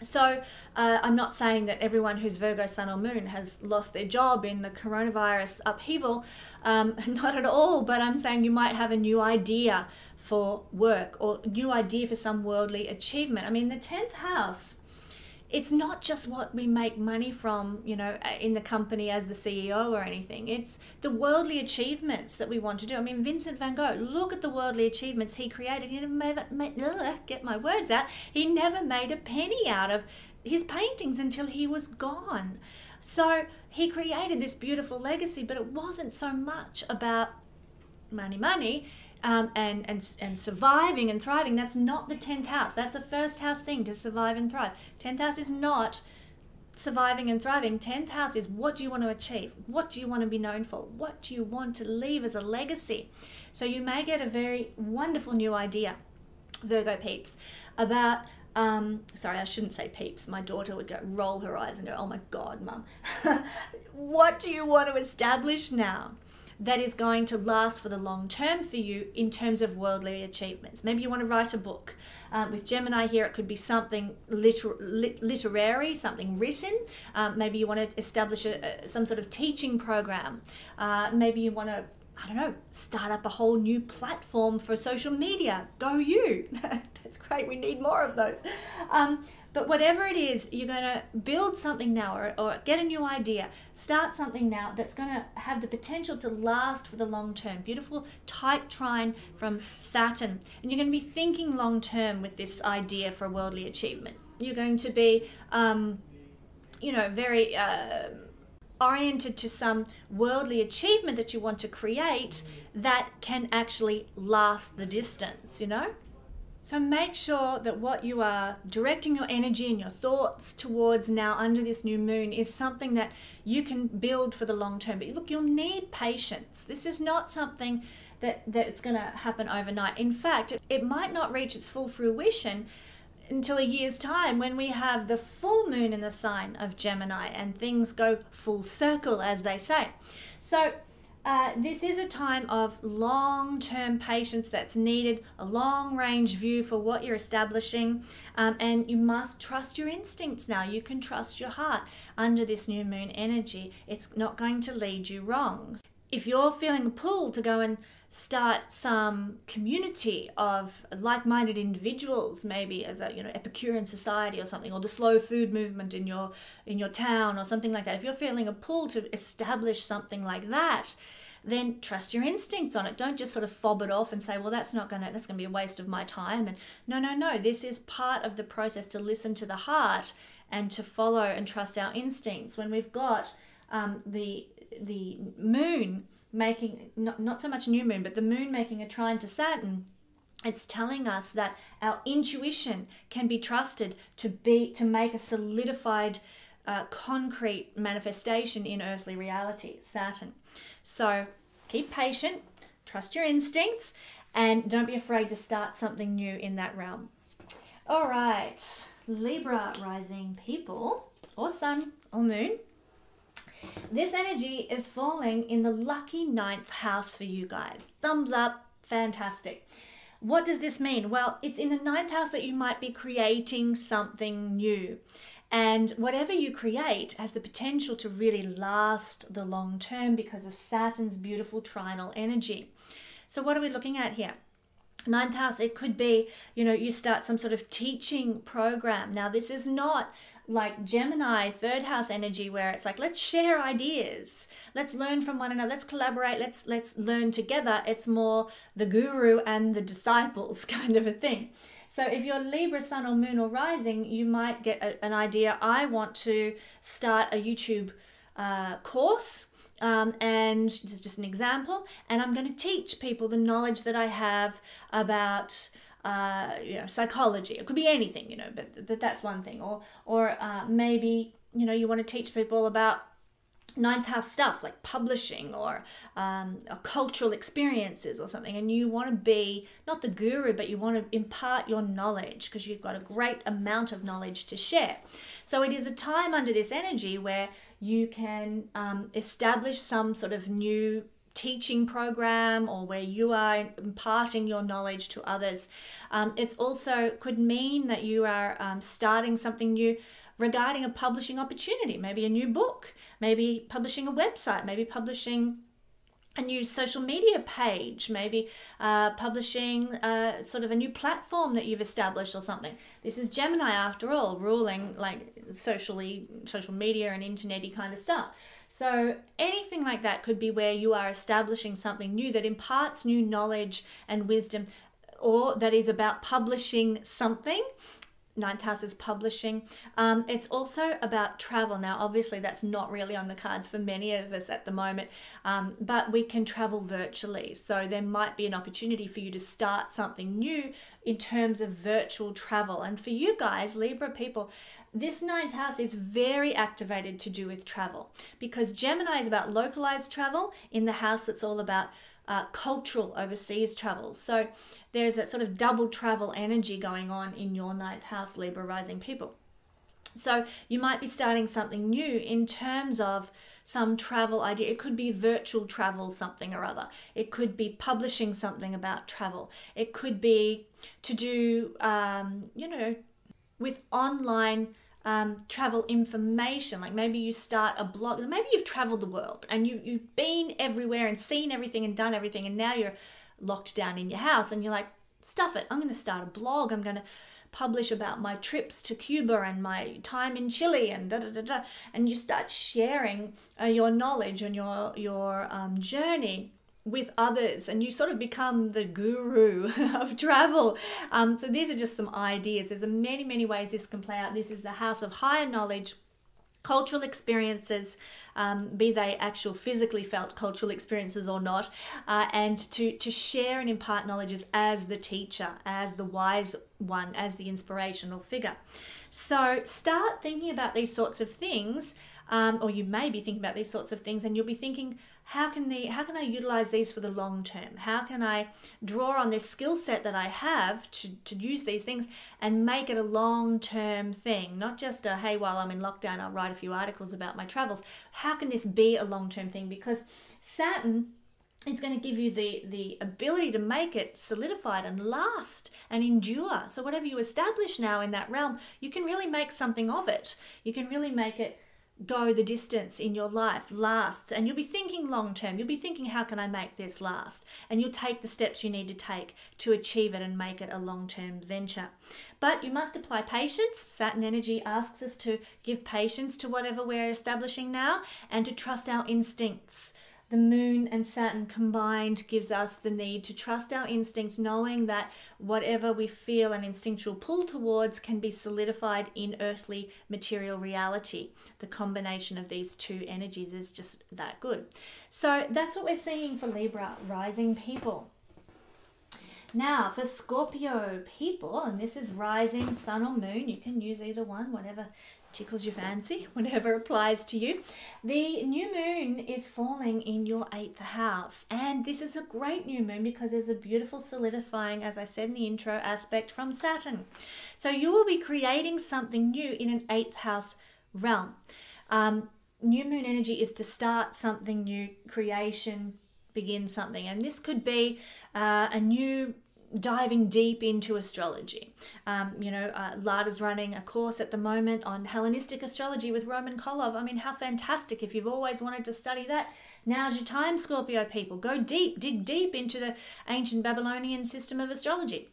So I'm not saying that everyone who's Virgo, sun or moon has lost their job in the coronavirus upheaval, not at all, but I'm saying you might have a new idea for work or a new idea for some worldly achievement. I mean, the 10th house, it's not just what we make money from, you know, in the company as the CEO or anything. It's the worldly achievements that we want to do. I mean, Vincent van Gogh, look at the worldly achievements he created. He never get my words out. He never made a penny out of his paintings until he was gone. So he created this beautiful legacy, but it wasn't so much about money. And surviving and thriving. That's not the 10th house. That's a first house thing, to survive and thrive. 10th house is not surviving and thriving. 10th house is, what do you want to achieve? What do you want to be known for? What do you want to leave as a legacy? So you may get a very wonderful new idea, Virgo peeps, about, sorry, I shouldn't say peeps. My daughter would roll her eyes and go, oh my God, Mum. What do you want to establish now that is going to last for the long term for you in terms of worldly achievements? Maybe you want to write a book. With Gemini here, it could be something literary, something written. Maybe you want to establish some sort of teaching program. Maybe you want to, I don't know, start up a whole new platform for social media. Go you. That's great. We need more of those. But whatever it is, you're going to build something now or get a new idea, start something now that's going to have the potential to last for the long term. Beautiful tight trine from Saturn. And you're going to be thinking long term with this idea for worldly achievement. You're going to be, you know, very oriented to some worldly achievement that you want to create that can actually last the distance, you know? So make sure that what you are directing your energy and your thoughts towards now under this new moon is something that you can build for the long term. But look, you'll need patience. This is not something that's going to happen overnight. In fact, it might not reach its full fruition until a year's time when we have the full moon in the sign of Gemini and things go full circle, as they say. So this is a time of long-term patience that's needed, a long-range view for what you're establishing, and you must trust your instincts now. You can trust your heart under this new moon energy. It's not going to lead you wrong. If you're feeling a pull to go and start some community of like-minded individuals, maybe as a Epicurean society or something, or the slow food movement in your town or something like that. If you're feeling a pull to establish something like that, then trust your instincts on it. Don't just sort of fob it off and say, well, that's gonna be a waste of my time. And no, this is part of the process to listen to the heart and to follow and trust our instincts. When we've got the moon making, not so much new moon, but the moon making a trine to Saturn, it's telling us that our intuition can be trusted to make a solidified concrete manifestation in earthly reality, Saturn. So keep patient, trust your instincts, and don't be afraid to start something new in that realm. All right, Libra rising people, or sun or moon. This energy is falling in the lucky 9th house for you guys. Thumbs up, fantastic. What does this mean? Well, it's in the 9th house that you might be creating something new. And whatever you create has the potential to really last the long term because of Saturn's beautiful trinal energy. So what are we looking at here? 9th house, it could be, you start some sort of teaching program. Now, this is not like Gemini 3rd house energy where it's like, let's share ideas, let's learn from one another, let's collaborate, let's learn together. It's more the guru and the disciples kind of a thing. So if you're Libra, sun or moon or rising, you might get an idea. I want to start a YouTube course, and this is just an example, and I'm going to teach people the knowledge that I have about psychology. It could be anything, but that's one thing. Or maybe, you want to teach people about 9th house stuff like publishing or cultural experiences or something, and you want to be not the guru, but you want to impart your knowledge because you've got a great amount of knowledge to share. So it is a time under this energy where you can establish some sort of new teaching program or where you are imparting your knowledge to others. It's also could mean that you are starting something new regarding a publishing opportunity, maybe a new book, maybe publishing a website, maybe publishing a new social media page, maybe publishing sort of a new platform that you've established or something. This is Gemini after all, ruling like social media and internet-y kind of stuff. So anything like that could be where you are establishing something new that imparts new knowledge and wisdom, or that is about publishing something. 9th house is publishing. It's also about travel. Now, obviously, that's not really on the cards for many of us at the moment, but we can travel virtually. So there might be an opportunity for you to start something new in terms of virtual travel. And for you guys, Libra people, this 9th house is very activated to do with travel because Gemini is about localized travel in the house that's all about cultural overseas travel. So there's a sort of double travel energy going on in your 9th house, Libra rising people. So you might be starting something new in terms of some travel idea. It could be virtual travel, something or other. It could be publishing something about travel. It could be to do, with online travel information. Like maybe you start a blog, maybe you've traveled the world and you've been everywhere and seen everything and done everything, and now you're locked down in your house and you're like, stuff it, I'm going to start a blog. I'm going to publish about my trips to Cuba and my time in Chile and and you start sharing your knowledge and your journey with others, and you sort of become the guru of travel. So these are just some ideas. There's many ways this can play out. This is the house of higher knowledge, cultural experiences, be they actual physically felt cultural experiences or not, and to share and impart knowledge as the teacher, as the wise one, as the inspirational figure. So start thinking about these sorts of things, or you may be thinking about these sorts of things, and you'll be thinking, how can I utilize these for the long term? How can I draw on this skill set that I have to use these things and make it a long-term thing, not just a, hey, while I'm in lockdown, I'll write a few articles about my travels. How can this be a long-term thing? Because Saturn is going to give you the ability to make it solidified and last and endure. So whatever you establish now in that realm, you can really make something of it. You can really make it go the distance in your life, last. And you'll be thinking long term. You'll be thinking, how can I make this last? And you'll take the steps you need to take to achieve it and make it a long-term venture. But you must apply patience. Saturn energy asks us to give patience to whatever we're establishing now and to trust our instincts. The moon and Saturn combined gives us the need to trust our instincts, knowing that whatever we feel an instinctual pull towards can be solidified in earthly material reality. The combination of these two energies is just that good. So that's what we're seeing for Libra rising people. Now for Scorpio people, and this is rising, sun or moon, you can use either one, whatever tickles your fancy, whatever applies to you. The new moon is falling in your 8th house, and this is a great new moon because there's a beautiful solidifying, as I said in the intro, aspect from Saturn. So you will be creating something new in an 8th house realm. New moon energy is to start something new, creation, begin something, and this could be a new diving deep into astrology. Lada's running a course at the moment on Hellenistic astrology with Roman Kolov. I mean, how fantastic. If you've always wanted to study that, now's your time, Scorpio people. Go deep, dig deep into the ancient Babylonian system of astrology.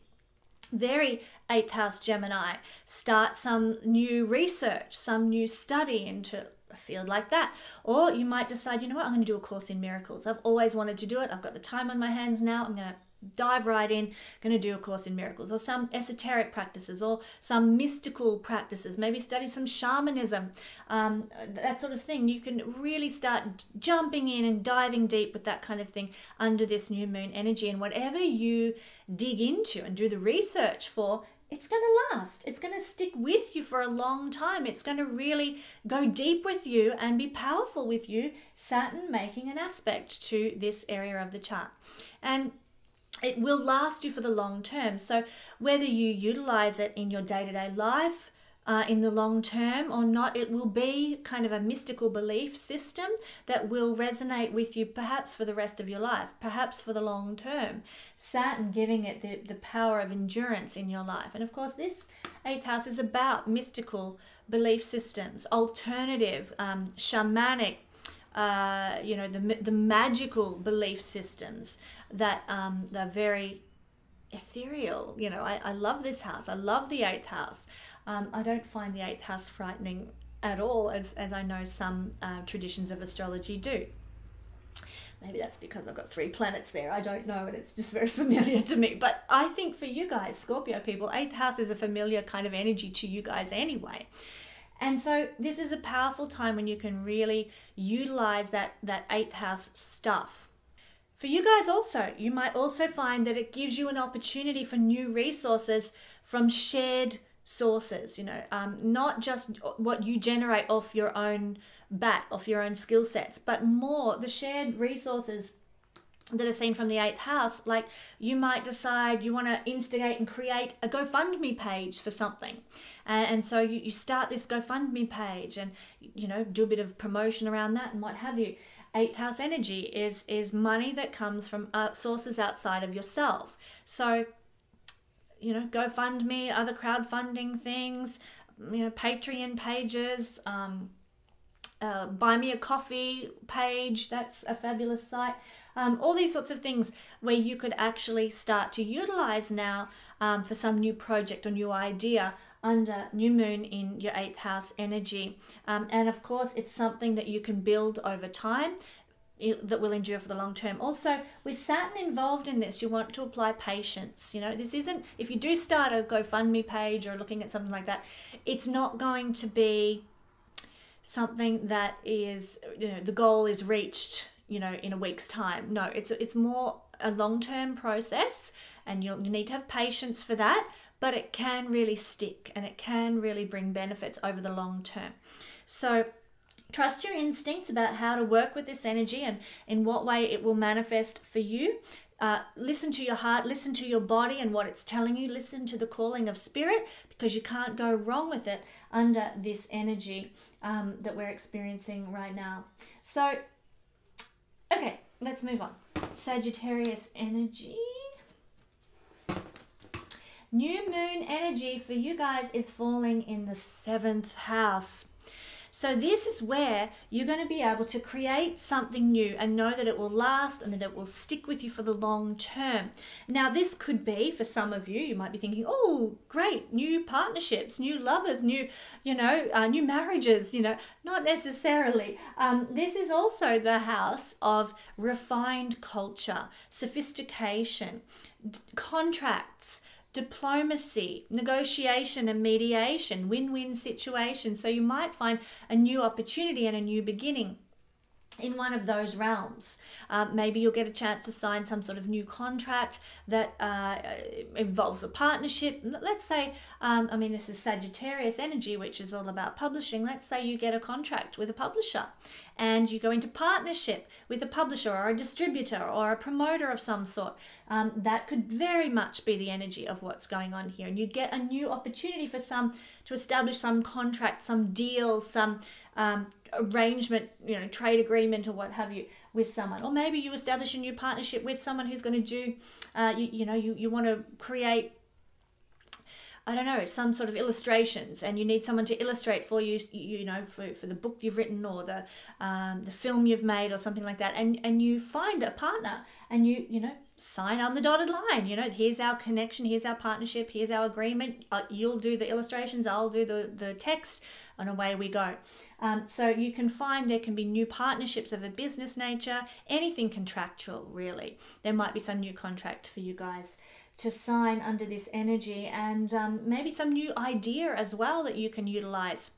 Very 8th house Gemini. Start some new research, some new study into a field like that. Or you might decide, you know what, I'm going to do a course in miracles. I've always wanted to do it. I've got the time on my hands now. I'm going to dive right in, going to do a course in miracles, or some esoteric practices, or some mystical practices, maybe study some shamanism, that sort of thing. You can really start jumping in and diving deep with that kind of thing under this new moon energy. And whatever you dig into and do the research for, it's going to last. It's going to stick with you for a long time. It's going to really go deep with you and be powerful with you, Saturn making an aspect to this area of the chart. And it will last you for the long term. So whether you utilize it in your day-to-day life in the long term or not, it will be kind of a mystical belief system that will resonate with you perhaps for the rest of your life, perhaps for the long term. Saturn giving it the power of endurance in your life. And of course, this 8th house is about mystical belief systems, alternative, shamanic, the magical belief systems that they're very ethereal. I love this house. I love the 8th house. I don't find the 8th house frightening at all, as I know some traditions of astrology do. Maybe that's because I've got 3 planets there. I don't know, and it's just very familiar to me. But I think for you guys, Scorpio people, 8th house is a familiar kind of energy to you guys anyway. And so this is a powerful time when you can really utilize that 8th house stuff. For you guys also, you might also find that it gives you an opportunity for new resources from shared sources, not just what you generate off your own bat, off your own skill sets, but more the shared resources that are seen from the 8th house. Like you might decide you want to instigate and create a GoFundMe page for something. And so you start this GoFundMe page and, do a bit of promotion around that and what have you. 8th house energy is money that comes from sources outside of yourself. So, GoFundMe, other crowdfunding things, Patreon pages, Buy Me a Coffee page, that's a fabulous site. All these sorts of things where you could actually start to utilize now for some new project or new idea under new moon in your 8th house energy. And of course, it's something that you can build over time that will endure for the long term. Also, with Saturn involved in this, you want to apply patience. This isn't, if you do start a GoFundMe page or looking at something like that, it's not going to be something that is, the goal is reached, in a week's time. No, it's more a long-term process, and you need to have patience for that, but it can really stick and it can really bring benefits over the long term. So Trust your instincts about how to work with this energy and in what way it will manifest for you. Listen to your heart, listen to your body and what it's telling you. Listen to the calling of spirit, because you can't go wrong with it under this energy that we're experiencing right now. So, okay, let's move on. Sagittarius energy. New moon energy for you guys is falling in the 7th house. So this is where you're going to be able to create something new and know that it will last and that it will stick with you for the long term. Now, this could be, for some of you, you might be thinking, oh, great, new partnerships, new lovers, new marriages, not necessarily. This is also the house of refined culture, sophistication, contracts, diplomacy, negotiation and mediation, win-win situations. So you might find a new opportunity and a new beginning in one of those realms. Maybe you'll get a chance to sign some sort of new contract that involves a partnership. Let's say, this is Sagittarius energy, which is all about publishing. Let's say you get a contract with a publisher and you go into partnership with a publisher or a distributor or a promoter of some sort. That could very much be the energy of what's going on here. And you get a new opportunity for to establish some contract, some deal, some arrangement, trade agreement or what have you with someone. Or maybe you establish a new partnership with someone who's going to do, you want to create, I don't know, some sort of illustrations, and you need someone to illustrate for you, for the book you've written or the film you've made or something like that. And you find a partner and you sign on the dotted line. Here's our connection, here's our partnership, here's our agreement. You'll do the illustrations, I'll do the text, and away we go. So you can find there can be new partnerships of a business nature, anything contractual, really. There might be some new contract for you guys to sign under this energy, and maybe some new idea as well that you can utilize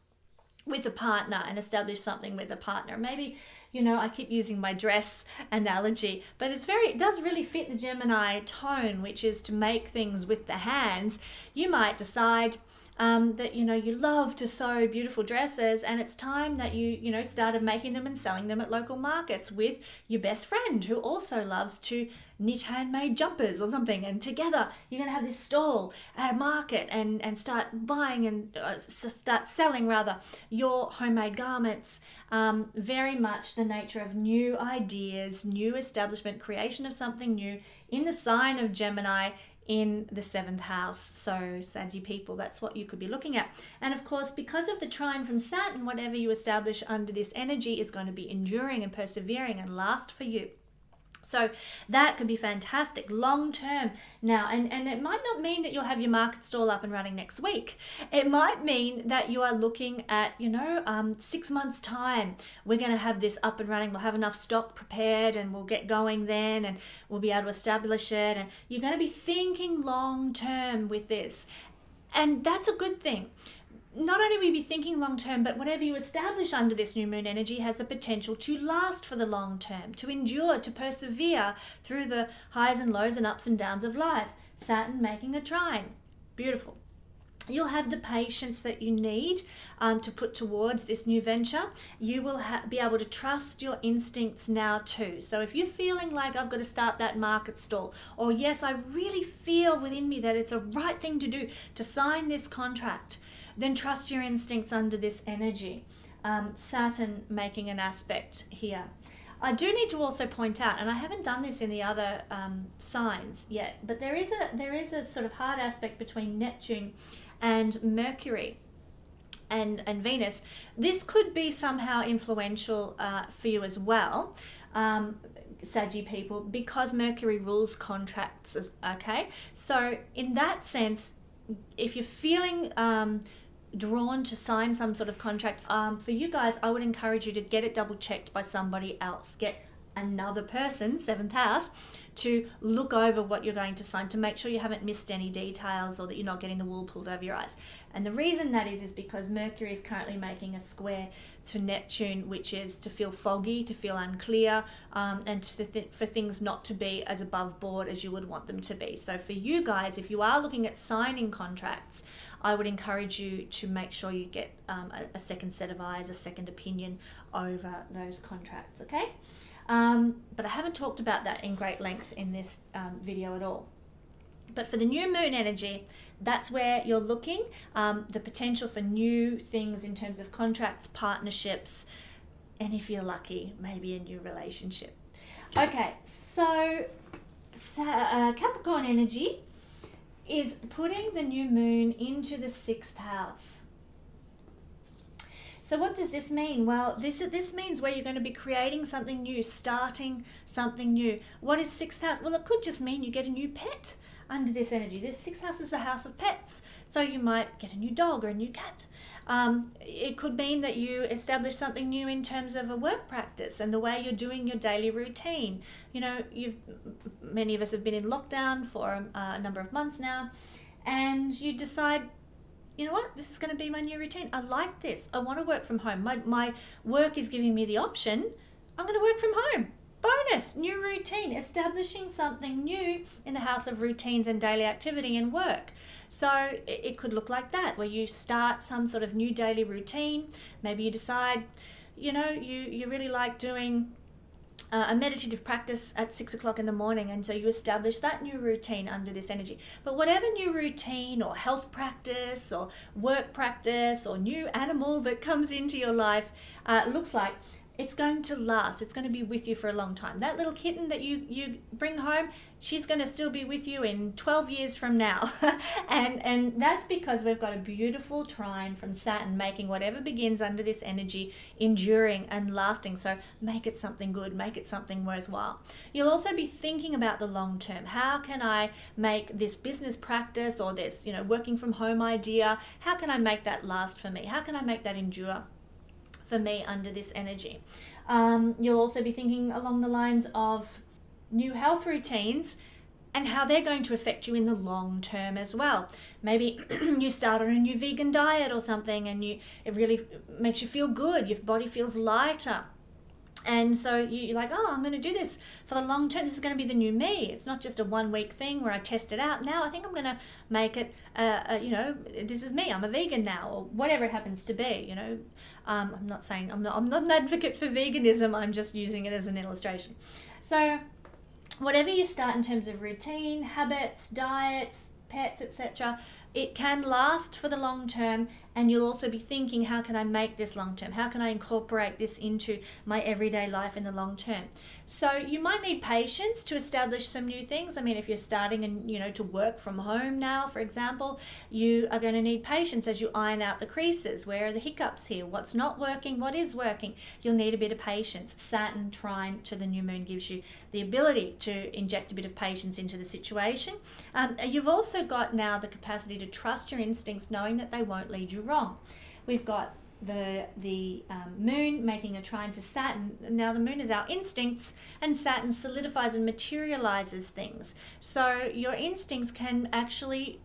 with a partner and establish something with a partner. Maybe, I keep using my dress analogy, but it does really fit the Gemini tone, which is to make things with the hands. You might decide that you love to sew beautiful dresses, and it's time that you started making them and selling them at local markets with your best friend who also loves to knit handmade jumpers or something, and together you're going to have this stall at a market and start buying and start selling rather your homemade garments. Very much the nature of new ideas, new establishment, creation of something new in the sign of Gemini in the 7th house. So Saggy people, that's what you could be looking at. And of course, because of the trine from Saturn, whatever you establish under this energy is going to be enduring and persevering and last for you. So that could be fantastic long term now. And it might not mean that you'll have your market stall up and running next week. It might mean that you are looking at, 6 months time, we're going to have this up and running. We'll have enough stock prepared and we'll get going then, and we'll be able to establish it. And you're going to be thinking long term with this. And that's a good thing. Not only will you be thinking long term, but whatever you establish under this new moon energy has the potential to last for the long term, to endure, to persevere through the highs and lows and ups and downs of life. Saturn making a trine. Beautiful. You'll have the patience that you need to put towards this new venture. You will be able to trust your instincts now too. So if you're feeling like I've got to start that market stall, or yes, I really feel within me that it's a right thing to do to sign this contract, then trust your instincts under this energy. Saturn making an aspect here. I do need to also point out, and I haven't done this in the other signs yet, but there is a sort of hard aspect between Neptune and Mercury and Venus. This could be somehow influential for you as well, Saggy people, because Mercury rules contracts, okay? So in that sense, if you're feeling drawn to sign some sort of contract, for you guys, I would encourage you to get it double checked by somebody else. Get another person, 7th house, to look over what you're going to sign, to make sure you haven't missed any details or that you're not getting the wool pulled over your eyes. And the reason that is because Mercury is currently making a square to Neptune, which is to feel foggy, to feel unclear, and for things not to be as above board as you would want them to be. So for you guys, if you are looking at signing contracts, I would encourage you to make sure you get a second set of eyes, a second opinion over those contracts, okay? But I haven't talked about that in great length in this video at all. But for the new moon energy, that's where you're looking, the potential for new things in terms of contracts, partnerships, and if you're lucky, maybe a new relationship. Okay, so Capricorn energy is putting the new moon into the 6th house. So what does this mean? Well, this means where you're going to be creating something new, starting something new. What is 6th house? Well, it could just mean you get a new pet under this energy. This 6th house is a house of pets. So you might get a new dog or a new cat. It could mean that you establish something new in terms of a work practice and the way you're doing your daily routine. You know, many of us have been in lockdown for a number of months now, and you decide, you know what, this is going to be my new routine. I like this. I want to work from home. My work is giving me the option. I'm going to work from home. Bonus, new routine, establishing something new in the house of routines and daily activity and work. So it could look like that, where you start some sort of new daily routine. Maybe you decide, you know, you really like doing a meditative practice at 6 o'clock in the morning, and so you establish that new routine under this energy. But whatever new routine or health practice or work practice or new animal that comes into your life looks like, it's going to last. It's going to be with you for a long time. That little kitten that you bring home, she's going to still be with you in 12 years from now. and that's because we've got a beautiful trine from Saturn making whatever begins under this energy enduring and lasting. So make it something good, make it something worthwhile. You'll also be thinking about the long term. How can I make this business practice or this, you know, working from home idea, how can I make that last for me? How can I make that endure for me under this energy? You'll also be thinking along the lines of new health routines and how they're going to affect you in the long term as well. Maybe you start on a new vegan diet or something, and it really makes you feel good. Your body feels lighter. And so you're like, oh, I'm going to do this for the long term. This is going to be the new me. It's not just a 1 week thing where I test it out. Now I think I'm going to make it, you know, this is me. I'm a vegan now, or whatever it happens to be. You know, I'm not saying I'm not an advocate for veganism. I'm just using it as an illustration. So whatever you start in terms of routine, habits, diets, pets, etc., it can last for the long term, and you'll also be thinking, how can I make this long term? How can I incorporate this into my everyday life in the long term? So you might need patience to establish some new things. I mean, if you're starting and, you know, to work from home now, for example, you are going to need patience as you iron out the creases. Where are the hiccups here? What's not working? What is working? You'll need a bit of patience. Saturn trine to the new moon gives you the ability to inject a bit of patience into the situation. You've also got now the capacity to trust your instincts, knowing that they won't lead you wrong. We've got the moon making a trine to Saturn. Now the moon is our instincts, and Saturn solidifies and materializes things. So your instincts can actually,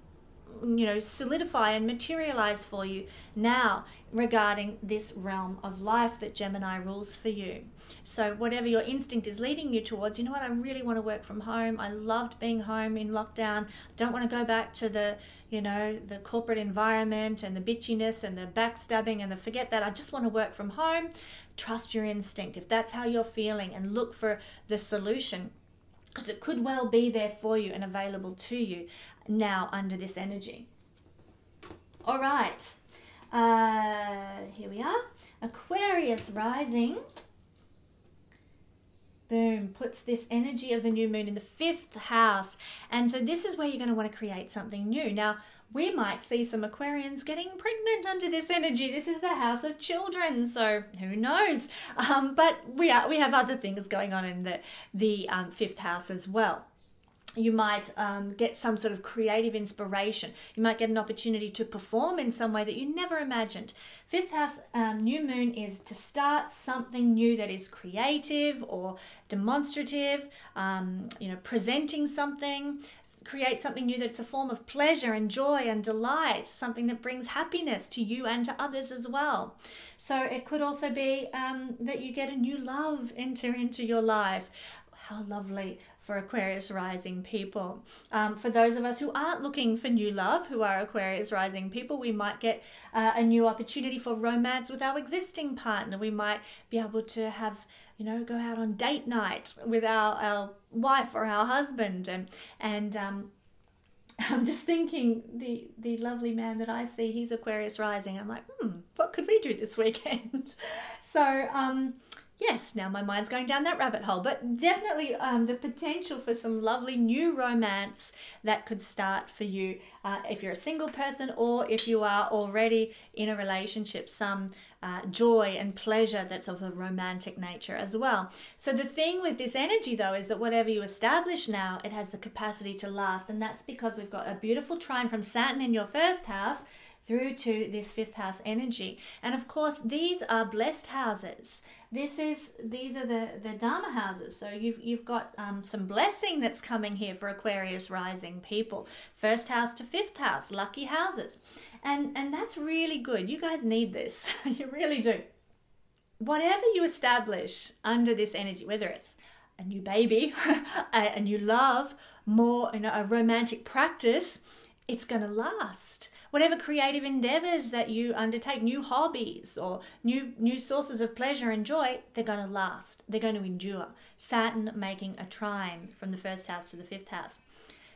you know, solidify and materialize for you now regarding this realm of life that Gemini rules for you. So whatever your instinct is leading you towards, you know what, I really want to work from home. I loved being home in lockdown. Don't want to go back to the, you know, the corporate environment and the bitchiness and the backstabbing and the forget that. I just want to work from home. Trust your instinct if that's how you're feeling, and look for the solution, because it could well be there for you and available to you now under this energy. All right, here we are. Aquarius rising. Boom, puts this energy of the new moon in the 5th house. And so this is where you're going to want to create something new. Now, we might see some Aquarians getting pregnant under this energy. This is the house of children, so who knows? But we have other things going on in the 5th house as well. You might get some sort of creative inspiration. You might get an opportunity to perform in some way that you never imagined. Fifth house new moon is to start something new that is creative or demonstrative, presenting something, create something new that's a form of pleasure and joy and delight, something that brings happiness to you and to others as well. So it could also be that you get a new love enter into your life. How lovely for Aquarius rising people. For those of us who aren't looking for new love, who are Aquarius rising people, we might get a new opportunity for romance with our existing partner. We might be able to have, go out on date night with our wife or our husband. And I'm just thinking the lovely man that I see, he's Aquarius rising. I'm like, what could we do this weekend? So, yes, now my mind's going down that rabbit hole, but definitely the potential for some lovely new romance that could start for you if you're a single person, or if you are already in a relationship, some joy and pleasure that's of a romantic nature as well. So the thing with this energy though is that whatever you establish now, it has the capacity to last, and that's because we've got a beautiful trine from Saturn in your first house through to this fifth house energy. And of course, these are blessed houses. These are the Dharma houses. So you've got some blessing that's coming here for Aquarius rising people. First house to fifth house, lucky houses. And that's really good. You guys need this. You really do. Whatever you establish under this energy, whether it's a new baby, a new love, more a romantic practice, it's going to last. Whatever creative endeavors that you undertake, new hobbies or new sources of pleasure and joy, they're going to last. They're going to endure. Saturn making a trine from the first house to the fifth house.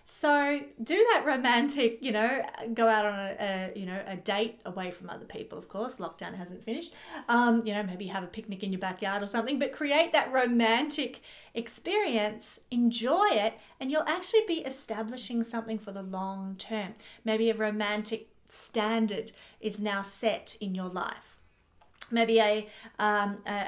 So do that romantic, go out on a date away from other people, of course. Lockdown hasn't finished. Maybe have a picnic in your backyard or something, but create that romantic experience, enjoy it, and you'll actually be establishing something for the long term. Maybe a romantic standard is now set in your life. Maybe a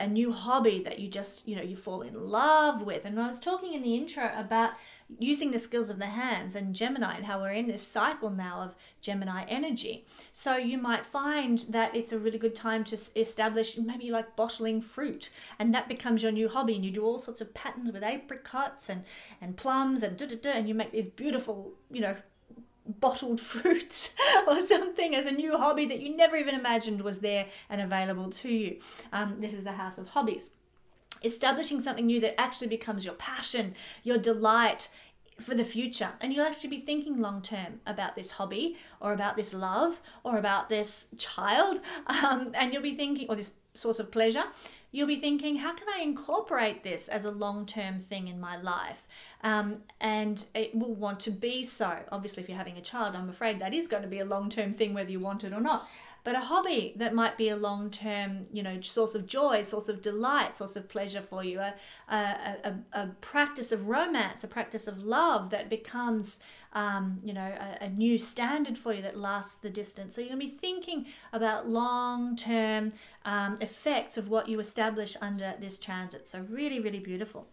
new hobby that you just, you fall in love with. And I was talking in the intro about using the skills of the hands and Gemini, and how we're in this cycle now of Gemini energy. So you might find that it's a really good time to establish, maybe like bottling fruit, and that becomes your new hobby, and you do all sorts of patterns with apricots and plums and and you make these beautiful, bottled fruits or something as a new hobby that you never even imagined was there and available to you. This is the house of hobbies. Establishing something new that actually becomes your passion, your delight for the future. And you'll actually be thinking long term about this hobby or about this love or about this child. And you'll be thinking, or this source of pleasure, you'll be thinking, how can I incorporate this as a long-term thing in my life? And it will want to be so. Obviously, if you're having a child, I'm afraid that is going to be a long-term thing, whether you want it or not. But a hobby that might be a long-term, source of joy, source of delight, source of pleasure for you, a practice of romance, a practice of love that becomes, a new standard for you that lasts the distance. So you're going to be thinking about long-term effects of what you establish under this transit. So really, really beautiful.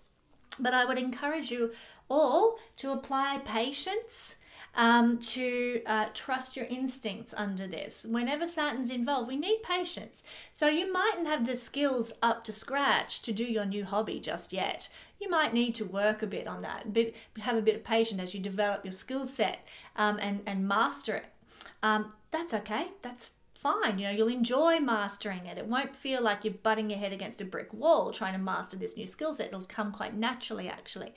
But I would encourage you all to apply patience, to trust your instincts under this. Whenever Saturn's involved, we need patience. So you mightn't have the skills up to scratch to do your new hobby just yet. You might need to work a bit on that, have a bit of patience as you develop your skill set and master it. That's okay. That's fine. You'll enjoy mastering it. It won't feel like you're butting your head against a brick wall trying to master this new skill set. It'll come quite naturally, actually.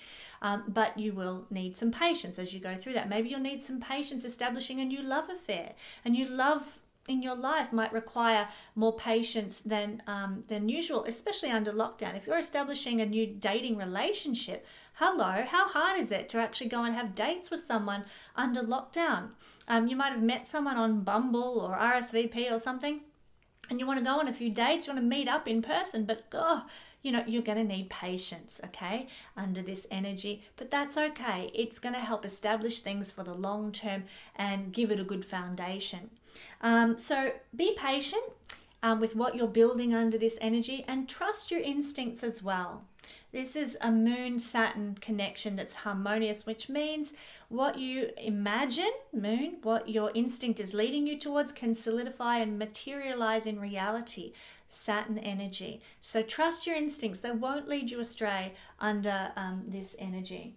But you will need some patience as you go through that. Maybe you'll need some patience establishing a new love affair. A new love in your life might require more patience than usual, especially under lockdown. If you're establishing a new dating relationship, hello, how hard is it to actually go and have dates with someone under lockdown? You might have met someone on Bumble or RSVP or something, and you want to go on a few dates, you want to meet up in person, but you're going to need patience, okay, under this energy. But that's okay. It's going to help establish things for the long term and give it a good foundation. So be patient with what you're building under this energy, and trust your instincts as well. This is a Moon-Saturn connection that's harmonious, which means what you imagine, Moon, what your instinct is leading you towards can solidify and materialize in reality. Saturn energy. So trust your instincts. They won't lead you astray under this energy.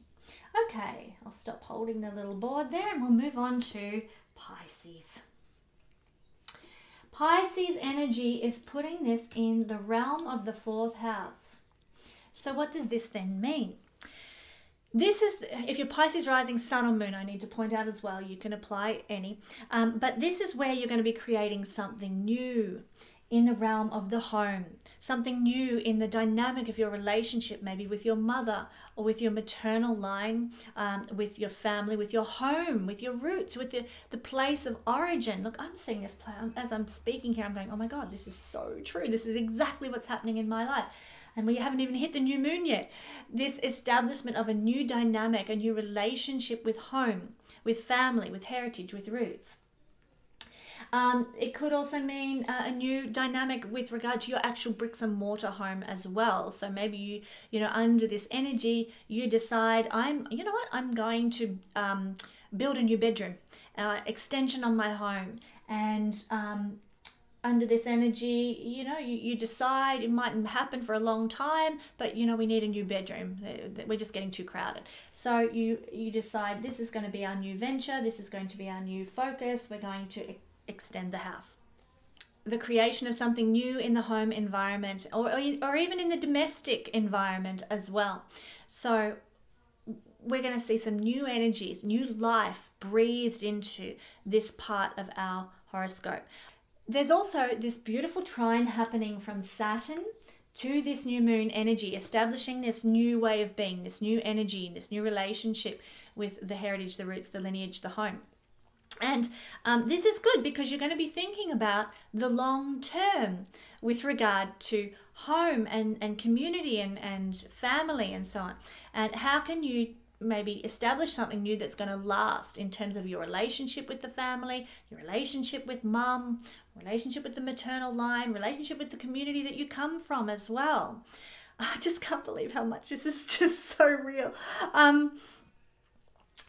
Okay, I'll stop holding the little board there and we'll move on to Pisces. Pisces energy is putting this in the realm of the 4th house. So what does this then mean? This is, if you're Pisces rising, sun or moon, I need to point out as well, you can apply any. But this is where you're going to be creating something new in the realm of the home, something new in the dynamic of your relationship, maybe with your mother or with your maternal line, with your family, with your home, with your roots, with the place of origin. Look, I'm seeing this play as I'm speaking here. I'm going, oh my God, this is so true. This is exactly what's happening in my life. And we haven't even hit the new moon yet. This establishment of a new dynamic, a new relationship with home, with family, with heritage, with roots. It could also mean a new dynamic with regard to your actual bricks and mortar home as well. So maybe you know, under this energy, you decide, you know what, I'm going to build a new bedroom, extension on my home. And under this energy, you know, you decide it mightn't happen for a long time, but you know, we need a new bedroom. We're just getting too crowded. So you decide this is going to be our new venture. This is going to be our new focus. We're going to extend the house. The creation of something new in the home environment, or even in the domestic environment as well. So we're going to see some new energies, new life breathed into this part of our horoscope. There's also this beautiful trine happening from Saturn to this new moon energy, establishing this new way of being, this new energy, this new relationship with the heritage, the roots, the lineage, the home. And this is good because you're going to be thinking about the long term with regard to home and community and family and so on. And how can you maybe establish something new that's going to last in terms of your relationship with the family, your relationship with mum, relationship with the maternal line, relationship with the community that you come from as well. I just can't believe how much this is just so real.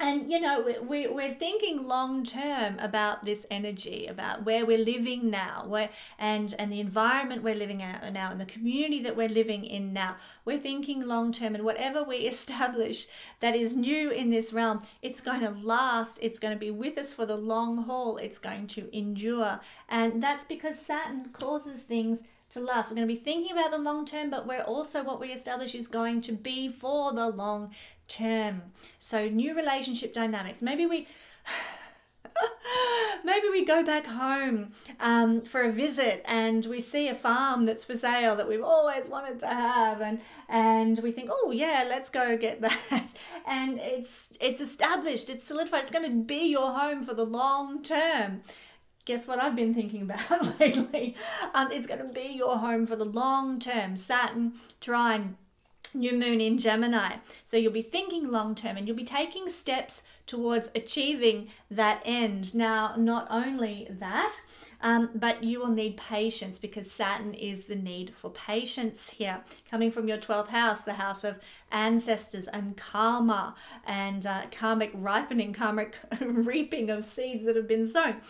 And, you know, we're thinking long term about this energy, about where we're living now, and the environment we're living in now, and the community that we're living in now. We're thinking long term, and whatever we establish that is new in this realm, it's going to last. It's going to be with us for the long haul. It's going to endure. And that's because Saturn causes things to last. We're going to be thinking about the long term, but we're also, what we establish is going to be for the long term. So new relationship dynamics. Maybe we go back home for a visit and we see a farm that's for sale that we've always wanted to have, and we think, oh yeah, let's go get that. And it's established, it's solidified, it's going to be your home for the long term. Guess what I've been thinking about lately? It's going to be your home for the long term. Saturn trine new moon in Gemini. So you'll be thinking long term and you'll be taking steps towards achieving that end. Now, not only that, but you will need patience, because Saturn is the need for patience here, coming from your 12th house, the house of ancestors and karma and karmic ripening, karmic reaping of seeds that have been sown.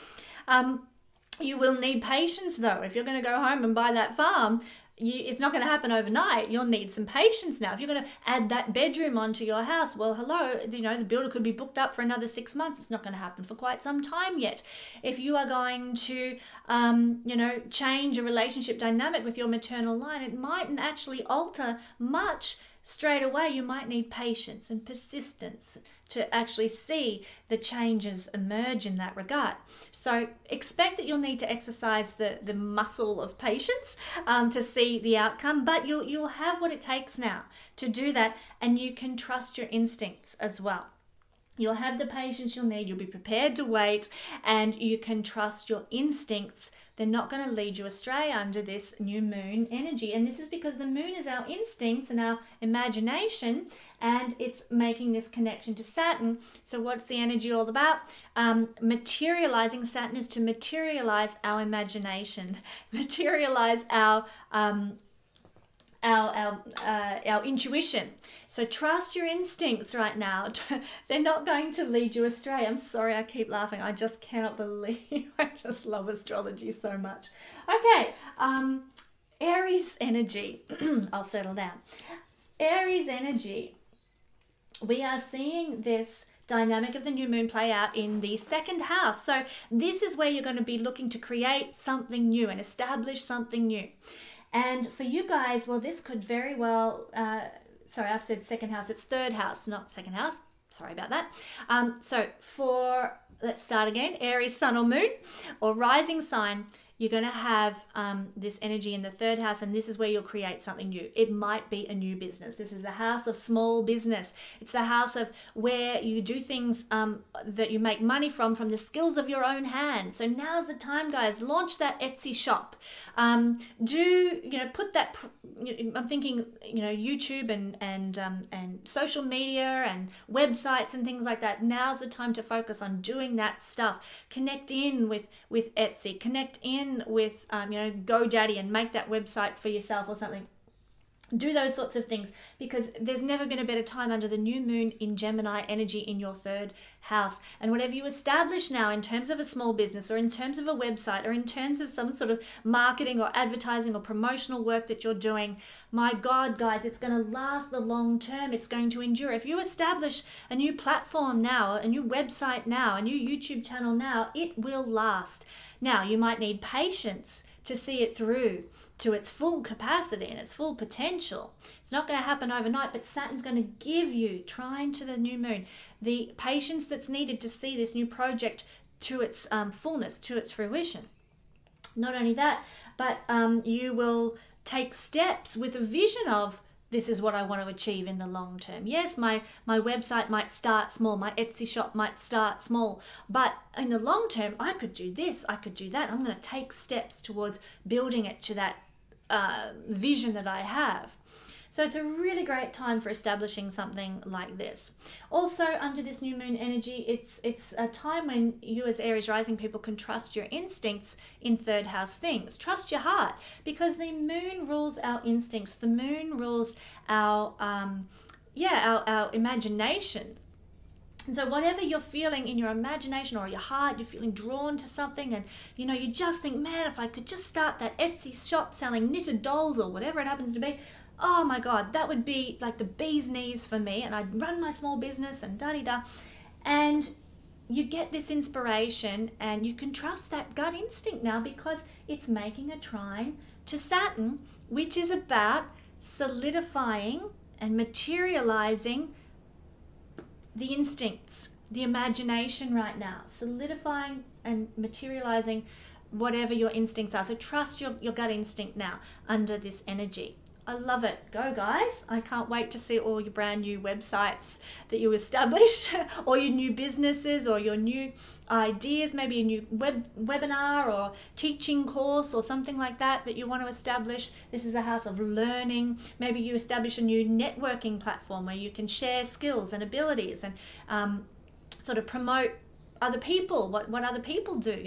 You will need patience though. If you're going to go home and buy that farm, it's not going to happen overnight. You'll need some patience now. If you're going to add that bedroom onto your house, well, hello, you know, the builder could be booked up for another 6 months. It's not going to happen for quite some time yet. If you are going to, you know, change a relationship dynamic with your maternal line, it mightn't actually alter much straight away. You might need patience and persistence to actually see the changes emerge in that regard. So expect that you'll need to exercise the muscle of patience to see the outcome, but you'll have what it takes now to do that, and you can trust your instincts as well. You'll have the patience you'll need, you'll be prepared to wait, and you can trust your instincts. They're not going to lead you astray under this new moon energy. And this is because the moon is our instincts and our imagination, and it's making this connection to Saturn. So what's the energy all about? Materializing. Saturn is to materialize our imagination, materialize our our intuition. So trust your instincts right now. They're not going to lead you astray. I'm sorry, I keep laughing. I just cannot believe. I just love astrology so much. Okay, Aries energy. I'll settle down. Aries energy. We are seeing this dynamic of the new moon play out in the second house. So this is where you're going to be looking to create something new and establish something new. And for you guys, well, this could very well, sorry, I've said second house, it's third house, not second house. Sorry about that. So for, let's start again, Aries, sun or moon or rising sign, you're going to have this energy in the third house, and this is where you'll create something new. It might be a new business. This is the house of small business. It's the house of where you do things that you make money from the skills of your own hands. So now's the time, guys. Launch that Etsy shop. Put that, I'm thinking, YouTube and social media and websites and things like that. Now's the time to focus on doing that stuff. Connect in with Etsy. Connect in with GoDaddy and make that website for yourself or something. Do those sorts of things, because there's never been a better time under the new moon in Gemini energy in your third house. And whatever you establish now in terms of a small business or in terms of a website or in terms of some sort of marketing or advertising or promotional work that you're doing, my God, guys, it's going to last the long term. It's going to endure. If you establish a new platform now, a new website now, a new YouTube channel now, it will last. Now, you might need patience to see it through to its full capacity and its full potential. It's not going to happen overnight, but Saturn's going to give you, trine to the new moon, the patience that's needed to see this new project to its fullness, to its fruition. Not only that, but you will take steps with a vision of, this is what I want to achieve in the long term. Yes, my website might start small, my Etsy shop might start small, but in the long term, I could do this, I could do that. I'm going to take steps towards building it to that vision that I have. So it's a really great time for establishing something like this. Also, under this new moon energy, it's a time when you as Aries rising people can trust your instincts in third house things. Trust your heart, because the moon rules our instincts. The moon rules our imagination. And so whatever you're feeling in your imagination or your heart, you're feeling drawn to something, and you just think, man, if I could just start that Etsy shop selling knitted dolls or whatever it happens to be, oh my God, that would be like the bee's knees for me, and I'd run my small business and da-di-da. And you get this inspiration, and you can trust that gut instinct now, because it's making a trine to Saturn, which is about solidifying and materializing the instincts, the imagination right now, solidifying and materializing whatever your instincts are. So trust your gut instinct now under this energy. I love it. Go, guys. I can't wait to see all your brand new websites that you establish, or your new businesses, or your new ideas, maybe a new webinar or teaching course or something like that you want to establish. This is a house of learning. Maybe you establish a new networking platform where you can share skills and abilities and sort of promote other people, what other people do.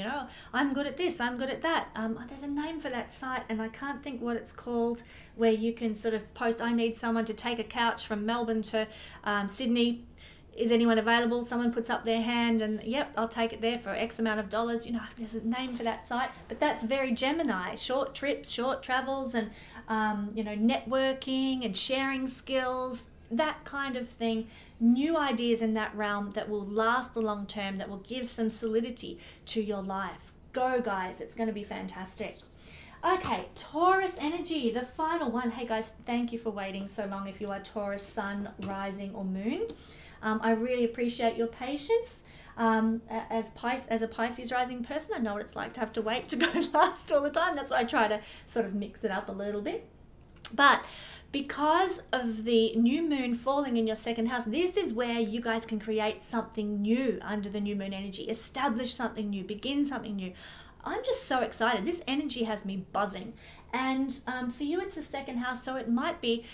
I'm good at this, I'm good at that. There's a name for that site, and I can't think what it's called, where you can sort of post, I need someone to take a couch from Melbourne to Sydney. Is anyone available? Someone puts up their hand, and yep, I'll take it there for X amount of dollars. There's a name for that site, but that's very Gemini. Short trips, short travels, and networking and sharing skills, that kind of thing. New ideas in that realm that will last the long term, that will give some solidity to your life. Go, guys. It's going to be fantastic. Okay, Taurus energy, the final one. Hey, guys, thank you for waiting so long if you are Taurus, sun, rising, or moon. I really appreciate your patience. As a Pisces rising person, I know what it's like to have to wait to go last all the time. That's why I try to sort of mix it up a little bit. But because of the new moon falling in your second house, this is where you guys can create something new under the new moon energy, establish something new, begin something new. I'm just so excited. This energy has me buzzing. And for you, it's the second house, so it might be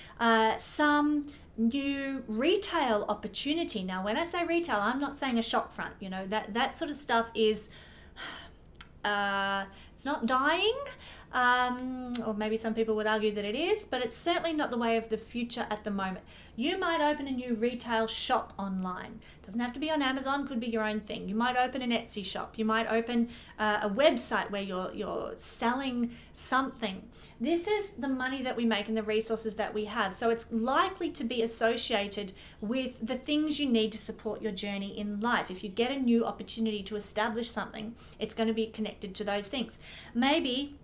some new retail opportunity. Now, when I say retail, I'm not saying a shop front. That sort of stuff is, it's not dying. or maybe some people would argue that it is, but it's certainly not the way of the future at the moment. You might open a new retail shop online. It doesn't have to be on Amazon, could be your own thing. You might open an Etsy shop. You might open a website where you're selling something. This is the money that we make and the resources that we have. So it's likely to be associated with the things you need to support your journey in life. If you get a new opportunity to establish something, it's going to be connected to those things. Maybe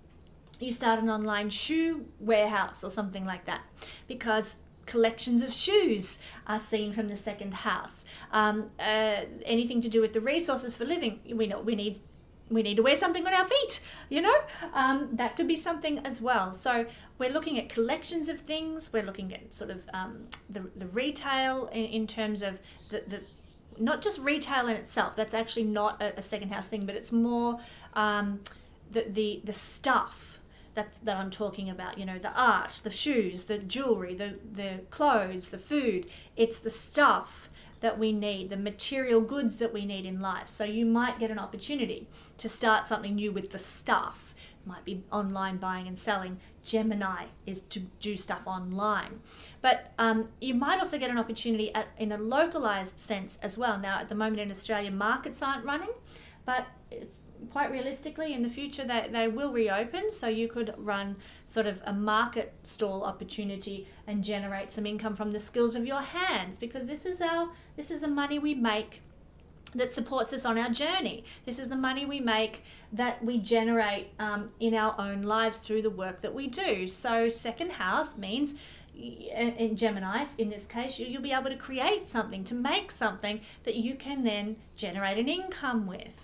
you start an online shoe warehouse or something like that, because collections of shoes are seen from the second house. Anything to do with the resources for living, we know we need to wear something on our feet, you know, that could be something as well. So we're looking at collections of things. We're looking at sort of the retail in terms of the not just retail in itself. That's actually not a second house thing, but it's more the stuff that I'm talking about, you know, the art, the shoes, the jewelry, the clothes, the food. It's the stuff that we need, the material goods that we need in life. So you might get an opportunity to start something new with the stuff. It might be online buying and selling. Gemini is to do stuff online. But you might also get an opportunity in a localized sense as well. Now, at the moment in Australia, markets aren't running, but it's quite realistically in the future they will reopen, so you could run sort of a market stall opportunity and generate some income from the skills of your hands, because this is the money we make that supports us on our journey. This is the money we make that we generate in our own lives through the work that we do. So second house means, in Gemini in this case, you'll be able to create something, to make something that you can then generate an income with.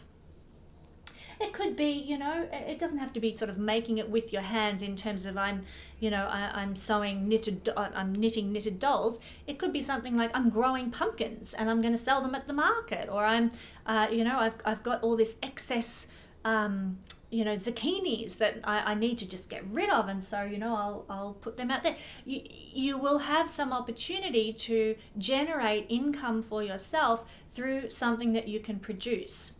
It could be, you know, it doesn't have to be sort of making it with your hands in terms of I'm knitting knitted dolls. It could be something like I'm growing pumpkins and I'm going to sell them at the market, or I've got all this excess zucchinis that I need to just get rid of, and so I'll put them out there. You will have some opportunity to generate income for yourself through something that you can produce.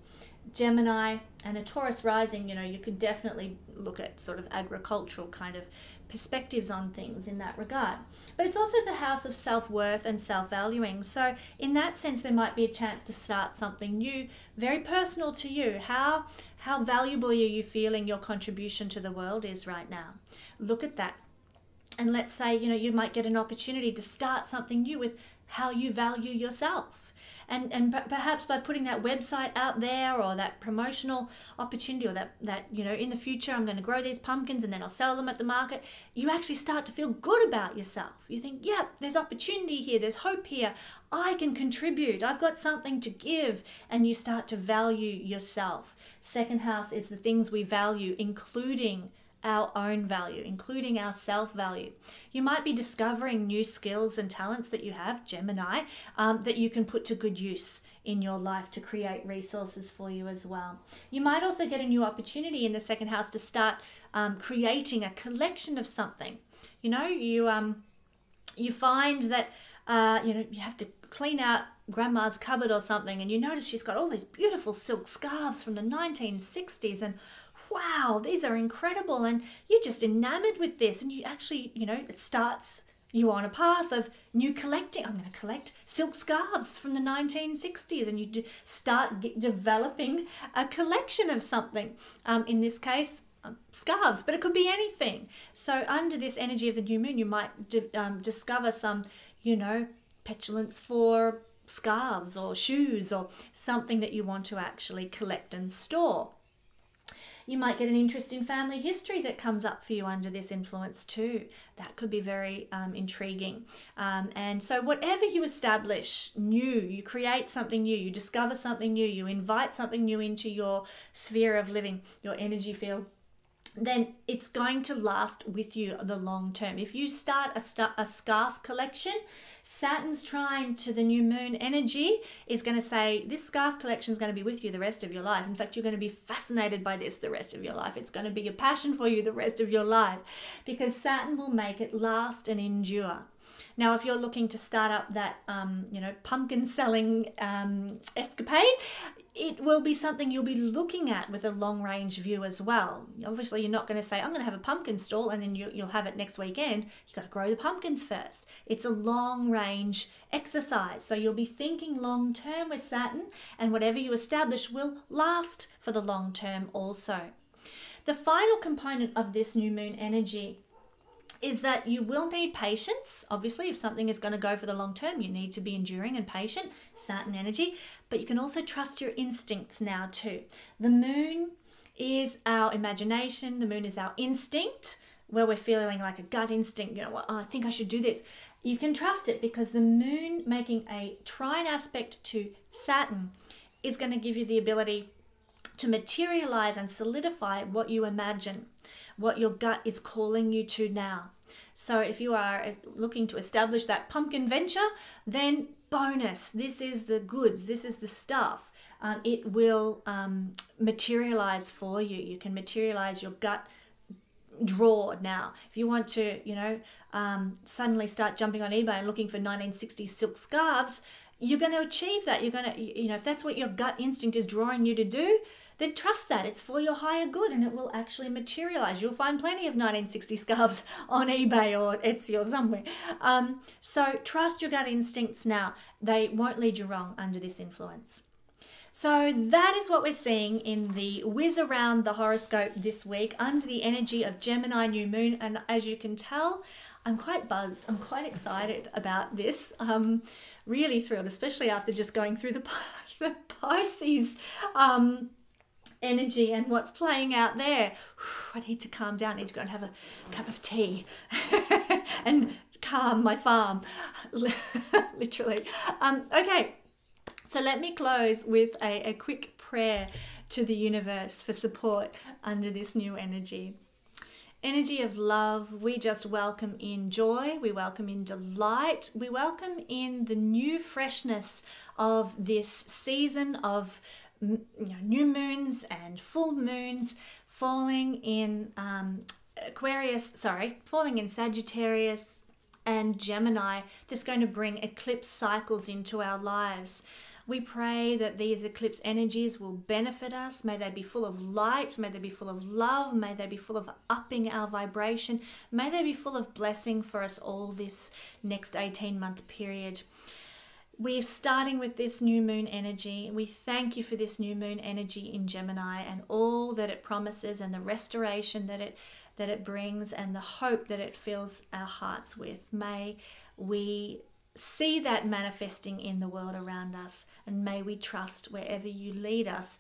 Gemini and a Taurus rising, you could definitely look at sort of agricultural kind of perspectives on things in that regard. But it's also the house of self-worth and self-valuing. So in that sense, there might be a chance to start something new, very personal to you. How valuable are you feeling your contribution to the world is right now? Look at that. And let's say, you might get an opportunity to start something new with how you value yourself. And perhaps by putting that website out there, or that promotional opportunity, or that in the future I'm going to grow these pumpkins and then I'll sell them at the market, you actually start to feel good about yourself. You think, yeah, there's opportunity here, there's hope here, I can contribute, I've got something to give, and you start to value yourself. Second house is the things we value, including our own value, including our self-value. You might be discovering new skills and talents that you have, Gemini, that you can put to good use in your life to create resources for you as well. You might also get a new opportunity in the second house to start creating a collection of something. You find that you have to clean out grandma's cupboard or something, and you notice she's got all these beautiful silk scarves from the 1960s, and wow, these are incredible, and you're just enamored with this, and you actually, it starts you on a path of new collecting. I'm going to collect silk scarves from the 1960s, and you start developing a collection of something. In this case, scarves, but it could be anything. So under this energy of the new moon, you might discover some, petulance for scarves or shoes or something that you want to actually collect and store. You might get an interest in family history that comes up for you under this influence too. That could be very intriguing. And so whatever you establish new, you create something new, you discover something new, you invite something new into your sphere of living, your energy field, then it's going to last with you the long term. If you start a scarf collection, Saturn's trine to the new moon energy is going to say this scarf collection is going to be with you the rest of your life. In fact, you're going to be fascinated by this the rest of your life. It's going to be a passion for you the rest of your life, because Saturn will make it last and endure. Now, if you're looking to start up that, pumpkin selling escapade, it will be something you'll be looking at with a long range view as well. Obviously, you're not going to say, I'm going to have a pumpkin stall and then you'll have it next weekend. You've got to grow the pumpkins first. It's a long range exercise. So you'll be thinking long term with Saturn, and whatever you establish will last for the long term also. The final component of this new moon energy is that you will need patience. Obviously, if something is going to go for the long term, you need to be enduring and patient, Saturn energy, but you can also trust your instincts now too. The moon is our imagination. The moon is our instinct, where we're feeling like a gut instinct, I think I should do this. You can trust it because the moon making a trine aspect to Saturn is going to give you the ability to materialize and solidify what you imagine, what your gut is calling you to now. So if you are looking to establish that pumpkin venture, then bonus, this is the goods, this is the stuff. It will materialize for you. You can materialize your gut draw now. If you want to, suddenly start jumping on eBay and looking for 1960s silk scarves, you're going to achieve that. You're going to, if that's what your gut instinct is drawing you to do, then trust that it's for your higher good and it will actually materialize. You'll find plenty of 1960 scarves on eBay or Etsy or somewhere. So trust your gut instincts now. They won't lead you wrong under this influence. So that is what we're seeing in the whiz around the horoscope this week under the energy of Gemini new moon. And as you can tell, I'm quite buzzed. I'm quite excited about this. Really thrilled, especially after just going through the Pisces energy and what's playing out there. I need to calm down. I need to go and have a cup of tea and calm my farm, literally. Okay, so let me close with a quick prayer to the universe for support under this new energy. Energy of love, we just welcome in joy, we welcome in delight, we welcome in the new freshness of this season of new moons and full moons falling in falling in Sagittarius and Gemini. This is going to bring eclipse cycles into our lives. We pray that these eclipse energies will benefit us. May they be full of light. May they be full of love. May they be full of upping our vibration. May they be full of blessing for us all this next 18-month period. We're starting with this new moon energy. We thank you for this new moon energy in Gemini and all that it promises and the restoration that it brings and the hope that it fills our hearts with. May we see that manifesting in the world around us, and may we trust wherever you lead us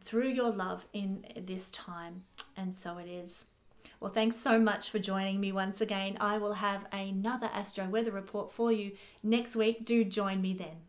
through your love in this time. And so it is. Well, thanks so much for joining me once again. I will have another Astro Weather Report for you next week. Do join me then.